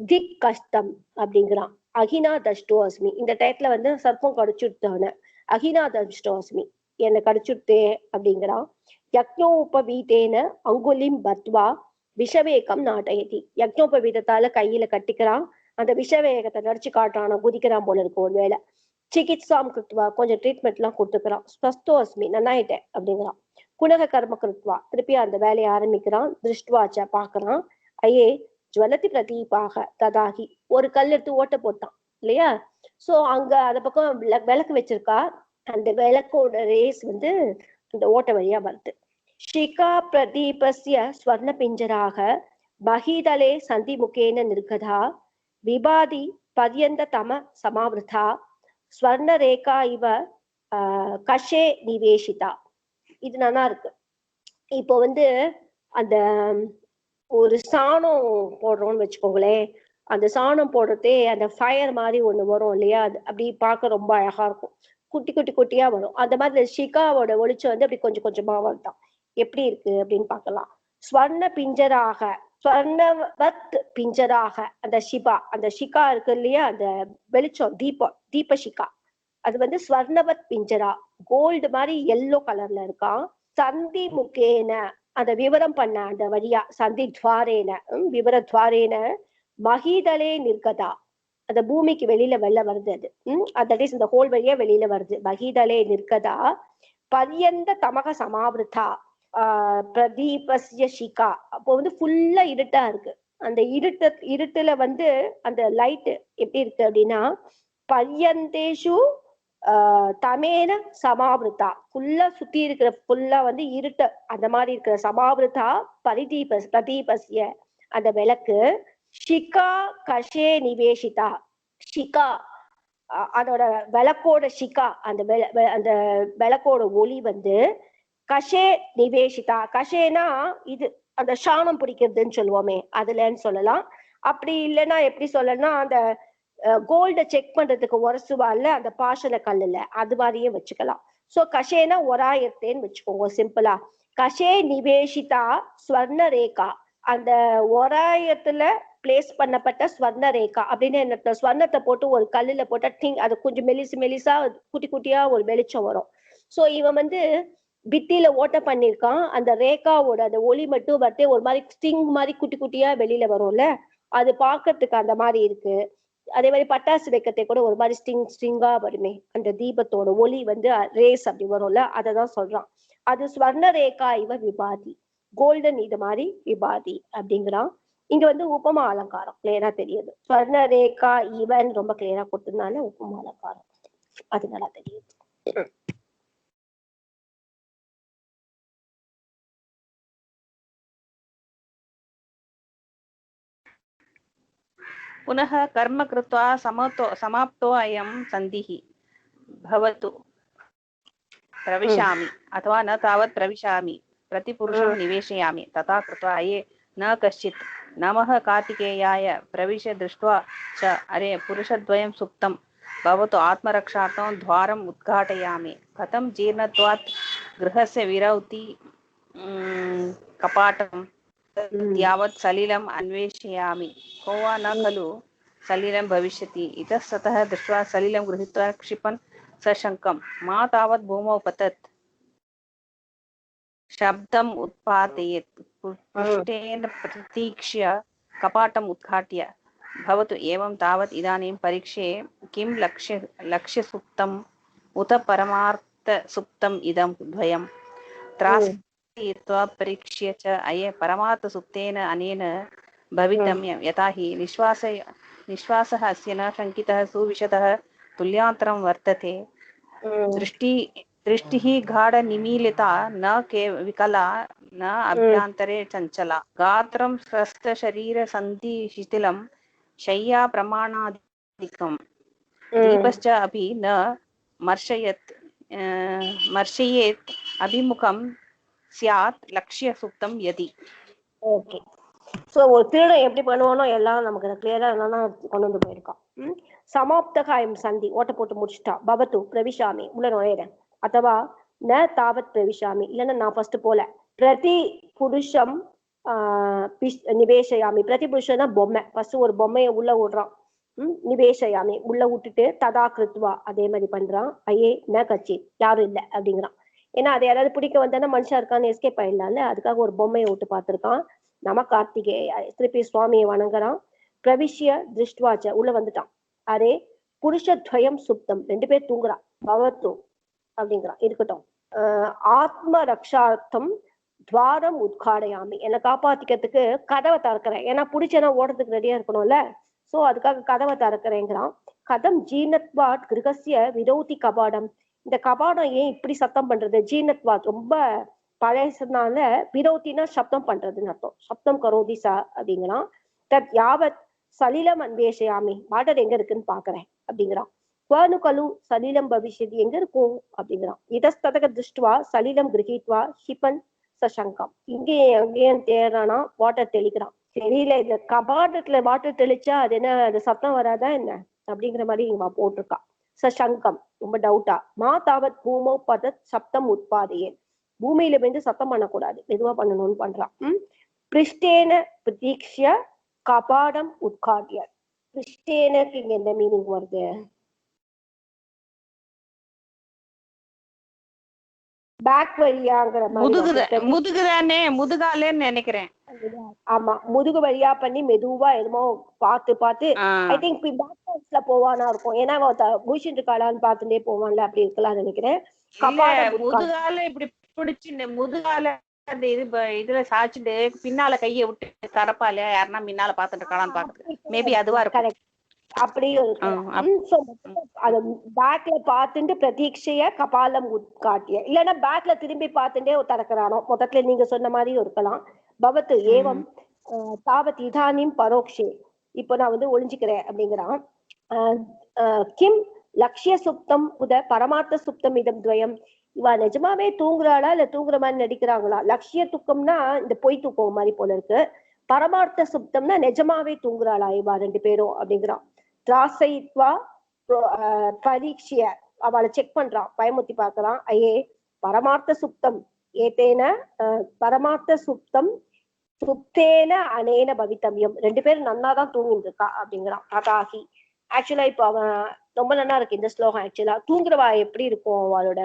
திக் கஷ்டம் அப்படிங்கிறான். அகினா தஷ்டோ அஸ்மி, இந்த டயத்துல வந்து சர்ப்பம் கடிச்சுட்டான அகினா தஷ்டோ அஸ்மி, என்னை கடிச்சுட்டே அப்படிங்கிறான். யக்ஞோபவீதேன அங்குலிம் பத்வா விஷவேகம் நாட்டயதி. யக்ஞோபவீதத்தால கையில கட்டிக்கிறான், அந்த விஷவேகத்தை நடிச்சு காட்டுறான், குதிக்கிறான் போல இருக்கும் ஒரு வேலை. சிகித்சாம் கிருத்வா, கொஞ்சம் ட்ரீட்மெண்ட் எல்லாம் கொடுத்துக்கிறான். ஸ்வஸ்தோ அஸ்மி, நன்னாயிட்டேன் அப்படிங்கிறான். குணக கர்ம கிருத்வா, திருப்பி அந்த வேலையை ஆரம்பிக்கிறான். திருஷ்டுவாச்ச பாக்குறான். ஐயே ஜுவலதி பிரதீபாக ததாகி, ஒரு கல் எடுத்து ஓட்ட போட்டான் இல்லையா. சோ அங்க அந்த பக்கம் விளக்கு வச்சிருக்கா, அந்த விளக்கோட ரேஸ் வந்து அந்த ஓட்ட வழியா வருது. ஷிகா பிரதீபஸ்ய ஸ்வர்ண பிஞ்சராக பகிதலே சந்தி முகேன நிர்கதா விபாதி பர்யந்த தம சமாவிருதா ஸ்வர்ண ரேகா இவ கஷே நிவேஷிதா. இது நல்லா இருக்கு. இப்போ வந்து அந்த ஒரு சாணம் போடுறோம்னு வச்சுக்கோங்களேன், அந்த சாணம் போடுறதே அந்த ஃபயர் மாதிரி ஒண்ணு வரும் இல்லையா, அது அப்படி பார்க்க ரொம்ப அழகா இருக்கும், குட்டி குட்டி குட்டியா வரும். அந்த மாதிரி ஷிகாவோட ஒளிச்சம் வந்து அப்படி கொஞ்சம் கொஞ்சமா வருதான். எப்படி இருக்கு அப்படின்னு பார்க்கலாம். ஸ்வர்ண பிஞ்சராக, ஸ்வர்ணவத் பிஞ்சராக, அந்த ஷிகா இருக்கு இல்லையா, அந்த வெளிச்சம் தீப ஷிகா, அது வந்து ஸ்வர்ணவத் பிஞ்சரா, கோல்டு மாதிரி எல்லோ கலர்ல இருக்கான். சந்தி முகேன, அந்த விவரம் பண்ண அந்த வழியா, சந்தி துவாரேன விவரத்வாரேன மகிதலே நிர்கதா, அந்த பூமிக்கு வெளியில வருது அது. தட் இஸ் இந்த ஹோல் வழியா வெளியில வருது. மகிதலே நிர்கதா பர்யந்த தமக சமாவிருதா பிரதீபஸ்ய ஷிகா. அப்போ வந்து ஃபுல்லா இருட்டா இருக்கு. அந்த இருட்டுல வந்து அந்த லைட் எப்படி இருக்கு அப்படின்னா பர்யந்தேஷு தமேன சமாவிருத்தா, ஃபுல்லா சுத்தி இருக்கிற ஃபுல்லா வந்து இருட்ட அந்த மாதிரி இருக்கிற சமாவிருத்தா பிரதீபஸ்ய அந்த விளக்கு ஷிகா கஷே நிவேஷிதா. ஷிகா அதோட விளக்கோட ஷிகா, அந்த விளக்கோட ஒளி வந்து கஷே நிவேஷிதா. கஷேனா இது அந்த சாணம் பிடிக்கிறதுன்னு சொல்லுவோமே அதுலன்னு சொல்லலாம். அப்படி இல்லைன்னா எப்படி சொல்லணும்னா அந்த கோல்ட செக் பண்றதுக்கு உரசுவால அந்த பாஷண கல்லுல, அது மாதிரியே வச்சுக்கலாம். சோ கஷேனா ஒராயத்தேன்னு வச்சுக்கோங்க சிம்பிளா. கஷே நிவேஷிதா ஸ்வர்ண ரேகா, அந்த ஒராயத்துல பிளேஸ் பண்ணப்பட்ட ஸ்வர்ண ரேகா அப்படின்னு என்ன, ஸ்வர்ணத்தை போட்டு ஒரு கல்லுல போட்டா அது கொஞ்சம் மெலிசா குட்டி குட்டியா ஒரு வெளிச்சம் வரும். சோ இவன் வந்து பித்தியில ஓட்ட பண்ணிருக்கான், அந்த ரேகாவோட அந்த ஒளி மட்டும் வரத்தே ஒரு மாதிரி ஸ்டிங் மாதிரி குட்டி குட்டியா வெளியில வரும்ல, அது பாக்குறதுக்கு அந்த மாதிரி இருக்கு. அதே மாதிரி பட்டாசு வைக்கத்தை கூட ஒரு மாதிரி ஸ்டிங்கா வருமே, அந்த தீபத்தோட ஒளி வந்து ரேஸ் அப்படி வரும்ல, அததான் சொல்றான். அது ஸ்வர்ண ரேகா இவ விபாதி, கோல்டன் இது மாதிரி விபாதி அப்படிங்கிறான். இங்க வந்து உபமா அலங்காரம் கிளியரா தெரியுது. ஸ்வர்ண ரேகா இவன் ரொம்ப கிளியரா கொடுத்ததுனால உபமா அலங்காரம் அது நல்லா தெரியுது. पुनः कर्म कृत्वा समाप्तो अयं सन्धिः भवतु प्रविशामि अथवा न तावत् प्रविशामि प्रतिपुरुषं निवेशयामि तथा कृत्वा अये न कश्चित् नमः कार्तिकेयाय प्रविश दृष्ट्वा च अरे पुरुषद्वयं सुप्तं भवतु आत्मरक्षार्थं द्वारम् उद्घाटयामि कथं जीर्णत्वात् गृहस्य विरौति कपाटं यावत् सलिलम् अन्वेषयामि को वा न खलु सलिलं भविष्यति इतस्ततः दृष्ट्वा सलिलं गृहीत्वा क्षिपन् सशङ्कं मा तावत् भूमौ पतत् शब्दम् उत्पादयेत् पृष्ठेन प्रतीक्ष्य कपाटम् उद्घाट्य भवतु एवं तावत् इदानीं परीक्षे किं लक्ष्यसुप्तम् उत परमार्थसुप्तम् इदं द्वयं त्रासयित्वा परीक्ष्य च अये परमार्थसुप्तेन अनेन भवितव्यं यथा हि निश्वासः अस्य न शङ्कितः सुविशदः तुल्यान्तरं वर्तते दृष्टिः गाढनिमीलिता न विकला न अभ्यन्तरे चञ्चला गात्रं स्वस्थशरीरसन्धिशिथिलं शय्या प्रमाणाधिकं दीपश्च अपि न मर्शयेत् अभिमुखं स्यात् लक्ष्यसुप्तं यदि. ஓகே. ஸோ ஒரு திருடன் எப்படி பண்ணுவானோ எல்லாம் நமக்கு கிளியரா என்னன்னா கொண்டு வந்து போயிருக்கான். சமாப்தகாயம் சந்தி ஓட்ட போட்டு முடிச்சுட்டா. பவத்து பிரவிஷாமி உள்ள நுழையிறேன் அத்தவா ந தாவத் பிரவிஷாமி இல்லைன்னா நான் ஃபர்ஸ்ட் போல பிரதி புருஷம் நிவேஷயாமி. பிரதி புருஷன்னா பொம்மை. ஃபர்ஸ்ட் ஒரு பொம்மையை உள்ள விடுறான். நிவேஷயாமி உள்ள விட்டுட்டு ததா கிருத்வா அதே மாதிரி பண்றான். ஐயே ந கட்சி யாரும் இல்லை அப்படிங்கிறான். ஏன்னா அதை யாராவது பிடிக்க வந்தானா மனுஷா இருக்கான்னு எஸ்கேப் ஆயிடலாம்ல, அதுக்காக ஒரு பொம்மையை விட்டு பார்த்திருக்கான். நம கார்த்திகேய திருப்பி சுவாமியை வணங்குறான். பிரவிஷ்ய திருஷ்டுவாச்ச உள்ள வந்துட்டான். அரே புருஷத்வயம் சுப்தம் ரெண்டு பேர் தூங்குறான். பவத்து அப்படிங்கிறான் இருக்கட்டும். ஆத்ம ரக்ஷார்த்தம் துவாரம் உத்காடையாமி என்னை காப்பாத்திக்கிறதுக்கு கதவை திறக்கிறேன். ஏன்னா பிடிச்சனா ஓடுறதுக்கு ரெடியா இருக்கணும்ல, சோ அதுக்காக கதவை திறக்கிறேங்கிறான். கதம் ஜீனத்வாட் கிரகசிய விரோதி கபாடம். இந்த கபாடம் ஏன் இப்படி சத்தம் பண்றது? ஜீனத்வாட் ரொம்ப பழையனால விரோத்தினா சப்தம் பண்றதுன்னு அர்த்தம். சப்தம் கரோதி சா அப்படிங்கிறான். தத் யாவத் சலிலம் அன்வேஷயாமி வாட்டர் எங்க இருக்குன்னு பாக்குறேன் அப்படிங்கிறான். குவானு கலு சலிலம் பவிஷ்யதி எங்க இருக்கும் அப்படிங்கிறான். இதஸ்ததக திருஷ்டுவா சலிலம் கிரகித்வா ஷிபன் சசங்கம். இங்கேயும் அங்கேயும் தேடுறானா வாட்டர் தெளிக்கிறான். தெரியல இந்த கபாடத்துல வாட்டர் தெளிச்சா அது என்ன அது சத்தம் வராதா என்ன அப்படிங்கிற மாதிரி இங்க போட்டிருக்கா. சசங்கம் ரொம்ப டவுட்டா. மா தாவத் பூமோ பதத் சப்தம் உட்பாதையே பூமியில வந்து சத்தம் பண்ணக்கூடாது, மெதுவா பண்ணணும்னு பண்றான். பிருஷ்டேன பிரதீக்ஷிய கபாடம் உட்காட்டிய. பிருஷ்டேனுக்கு இங்க எந்த மீனிங் வருது? பேக் வழியாங்கிற மாதிரி. முதுகாலேன்னு நினைக்கிறேன். ஆமா முதுகு வழியா பண்ணி மெதுவா எதுமோ பார்த்து ஐ திங்க் பேக்ல போவானா இருக்கும். ஏன்னா பூஷன் இருக்காளான்னு பார்த்துட்டே போவான்ல, அப்படி இருக்கலாம் நினைக்கிறேன். முதுகால இப்படி பிடிச்சு முதுகால அந்த இதுல சாச்சிட்டு பின்னால கையை விட்டு தரப்பால யாருன்னா முன்னால பாத்துட்டு இருக்காளான்னு பாக்குறது. மேபி அதுவா இருக்கும். அப்படியும் அது பேக்ல பாத்துட்டு பிரதீட்சைய கபாலம் உட்காட்டிய இல்லைன்னா பேக்ல திரும்பி பார்த்துட்டே திறக்கிறானோ. மொத்தத்துல நீங்க சொன்ன மாதிரி இருக்கலாம். பவத்து ஏவம் தாவத் இதானிம் பரோக்ஷே இப்போ நான் வந்து ஒளிஞ்சுக்கிறேன் அப்படிங்கிறான். கிம் லட்சிய சுப்தம் உத பரமார்த்த சுப்தம் இதம் துவயம். இவா நிஜமாவே தூங்குறாளா இல்ல தூங்குற மாதிரி நடிக்கிறாங்களா? லட்சிய தூக்கம்னா இந்த பொய் தூக்கம் மாதிரி போல இருக்கு. பரமார்த்த சுப்தம்னா நிஜமாவே தூங்குறாளா இவா ரெண்டு பேரும் அப்படிங்கிறான். திராசயித்வா பரீட்சிய அவளை செக் பண்றான், பயமுத்தி பார்க்கறான். ஐயே பரமார்த்த சுப்தம் ஏதேன பரமார்த்த சுப்தம் சுப்தேன அனேன பவித்தவியம். ரெண்டு பேரும் நன்னாதான் தூங்கிட்டு இருக்கா அப்படிங்கிறான். அதாகி ஆக்சுவலா இப்போ அவன் ரொம்ப நல்லா இருக்கு இந்த ஸ்லோகம். ஆக்சுவலா தூங்குறவா எப்படி இருக்கும் அவளோட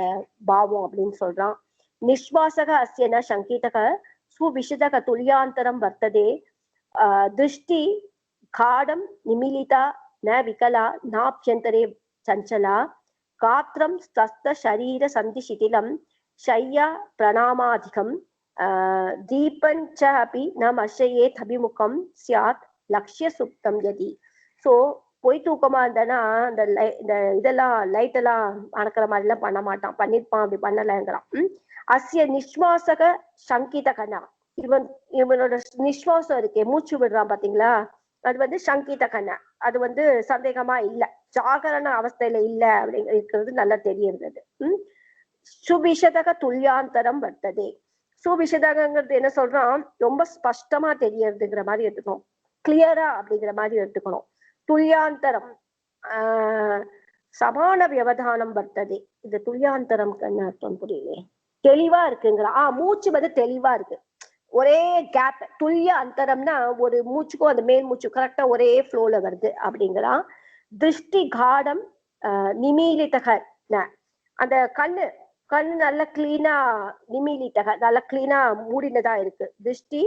பாவம் அப்படின்னு சொல்றான். நிஸ்வாசக அஸ்யன சங்கீதக சுவிஷதக துல்யாந்தரம் வர்த்ததே திருஷ்டி காடம் நிமிலிதா ந விகலா நாப்யந்தரே சஞ்சலா காத்திரம் ஸ்தஸ்த சரீர சந்தி சிதிலம் ஷய்யா பிரணாமாதிகம் தீபஞ்ச அபி ந மர்ஷயேத் அபிமுகம் ஸ்யாத் லக்ஷ்ய சுப்தம் யதி. ஸோ பொய் தூக்கமா இருந்தனா இந்த இதெல்லாம் லைட் எல்லாம் அணக்கிற மாதிரி எல்லாம் பண்ண மாட்டான், பண்ணிருப்பான், அப்படி பண்ணலங்கிறான். அஸ்ய நிஸ்வாசக சங்கீத கண்ணா இவனோட நிஸ்வாசம் இருக்கே மூச்சு விடுறான் பாத்தீங்களா, அது வந்து சங்கீத கண்ண, அது வந்து சந்தேகமா இல்ல, ஜாகரண அவஸ்தையில இல்ல அப்படிங்கிறது நல்லா தெரியுது. சுபிஷதக துல்யாந்தரம் வர்த்ததே. சுபிஷதகங்கிறது என்ன சொல்றான், ரொம்ப ஸ்பஷ்டமா தெரியறதுங்கிற மாதிரி எடுத்துக்கணும், கிளியரா அப்படிங்கிற மாதிரி எடுத்துக்கணும். துல்யாந்தரம் சமான வியவதானம் வர்த்ததே. இது துல்யாந்தரம் என்ன அர்த்தம் புரியல, தெளிவா இருக்குங்கிற. மூச்சு வந்து தெளிவா இருக்கு, ஒரே கேப். துல்லிய அந்தரம்னா ஒரு மூச்சுக்கும் அந்த மேல் மூச்சு கரெக்டா ஒரே ஃப்ளோல வருது அப்படிங்கிறான். திருஷ்டி காடம் நிமீலிதக, அந்த கண்ணு நல்ல கிளீனா, நிமீலிதக நல்ல கிளீனா மூடினதா இருக்கு. திருஷ்டி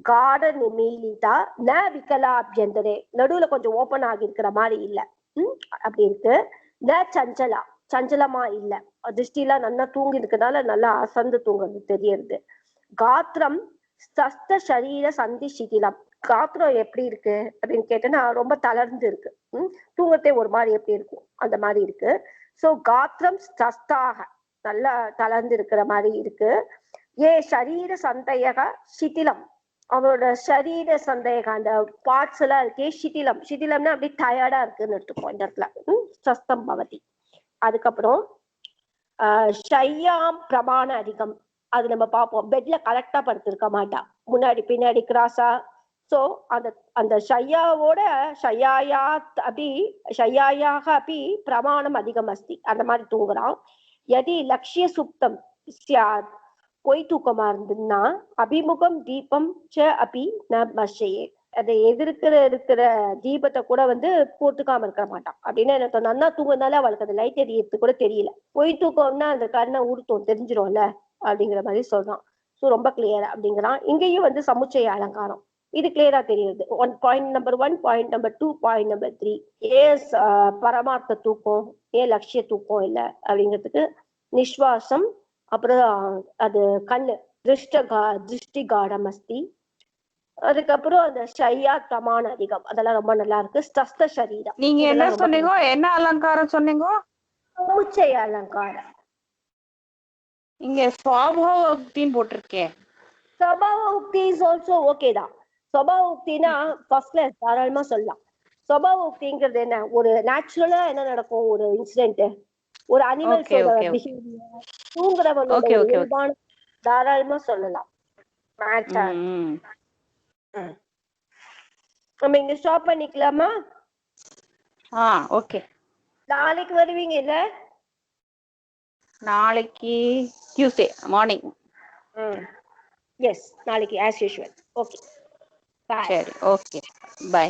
காட நிமீலிதா ந விகலாபியந்தரே, நடுவுல கொஞ்சம் ஓப்பன் ஆகி இருக்கிற மாதிரி இல்ல, அப்படி இருக்கு. ந சஞ்சலா, சஞ்சலமா இல்ல. திருஷ்டிலாம் நல்லா தூங்கி இருக்கனால நல்லா அசந்து தூங்குறது தெரியறது. காத்திரம் ஸ்தஸ்த சரீர சந்தி சிதிலம். காத்திரம் எப்படி இருக்கு அப்படின்னு கேட்டேன்னா ரொம்ப தளர்ந்து இருக்கு. தூங்கத்தே ஒரு மாதிரி எப்படி இருக்கும் அந்த மாதிரி இருக்கு. சோ காத்திரம் ஸ்தஸ்தாக நல்லா தளர்ந்து இருக்கிற மாதிரி இருக்கு. சரீர சந்தேக சிதிலம், அவரோட சரீர சந்தேக அந்த பார்ட்ஸ் எல்லாம் இருக்கே சிதிலம். சிதிலம்னா அப்படி டயர்டா இருக்குன்னு எடுத்துக்கோ இந்த இடத்துல. ஸ்தஸ்தம் பவதி. அதுக்கப்புறம் ஷையாம் பிரமாண அதிகம், அது நம்ம பார்ப்போம். பெட்ல கரெக்டா படுத்திருக்க மாட்டா, முன்னாடி பின்னாடி கிராஸா. சோ அந்த ஷையாவோட ஷையாயாத் அபி ஷையாயாக அபி பிரமாணம் அதிகம் அஸ்தி, அந்த மாதிரி தூங்குறான். எதி லட்சிய சுப்தம் சியாத், பொய் தூக்கமா இருந்ததுன்னா அபிமுகம் தீபம் ச அபி ந மஷையே, அதை இருக்கிற தீபத்தை கூட வந்து போட்டுக்காம இருக்க மாட்டான். அப்படின்னு என்ன நல்லா தூங்கினால அவளுக்கு அந்த லைட் எரியறது கூட தெரியல. பொய் தூக்கம்னா அந்த கண்ணை உடுத்தும் தெரிஞ்சிரும்ல அப்படிங்கிற மாதிரி சொல்றான். ஸோ ரொம்ப கிளியர் அப்படிங்கிறான். இங்கேயும் வந்து சமுச்சய அலங்காரம் இது கிளியரா தெரியுது. Point number 1, point number 2, point number 3. ஏன் பரமார்த்த தூக்கம், ஏன் லட்சிய தூக்கம் இல்லை அப்படிங்கிறதுக்கு நிஸ்வாசம், அப்புறம் அது கண்ணு திருஷ்டி காடம் அஸ்தி, அதுக்கப்புறம் அந்த ஷையா பிரமாண அதிகம், அதெல்லாம் ரொம்ப நல்லா இருக்கு. ஸ்தஸ்த சரீரம். நீங்க என்ன சொன்னீங்க, என்ன அலங்காரம் சொன்னீங்க? சமுச்சய அலங்காரம். இங்க ஸ்வபாவ உக்தின்னு போட்டிருக்கேன். ஸ்வபாவ உக்தி இஸ் ஆல்சோ ஓகே தான். ஸ்வபாவ உக்தினா ஃபர்ஸ்ட்ல தாராளமா சொல்லலாம். ஸ்வபாவ உக்திங்கிறது என்ன, ஒரு நேச்சுரலா என்ன நடக்கும், ஒரு இன்சிடென்ட், ஒரு அனிமல்ஸோட பிஹேவியர், தூங்குறவங்களோட இயல்பான தாராளமா சொல்லலாம். நம்ம இங்க ஸ்டாப் பண்ணிக்கலாமா? ஓகே. நாளைக்கு வருவீங்க இல்ல? நாளைக்கு டியூஸ்டே மார்னிங். எஸ், நாளைக்கு ஆஸ் யூஷுவல். Okay, bye. சரி, ஓகே, பை.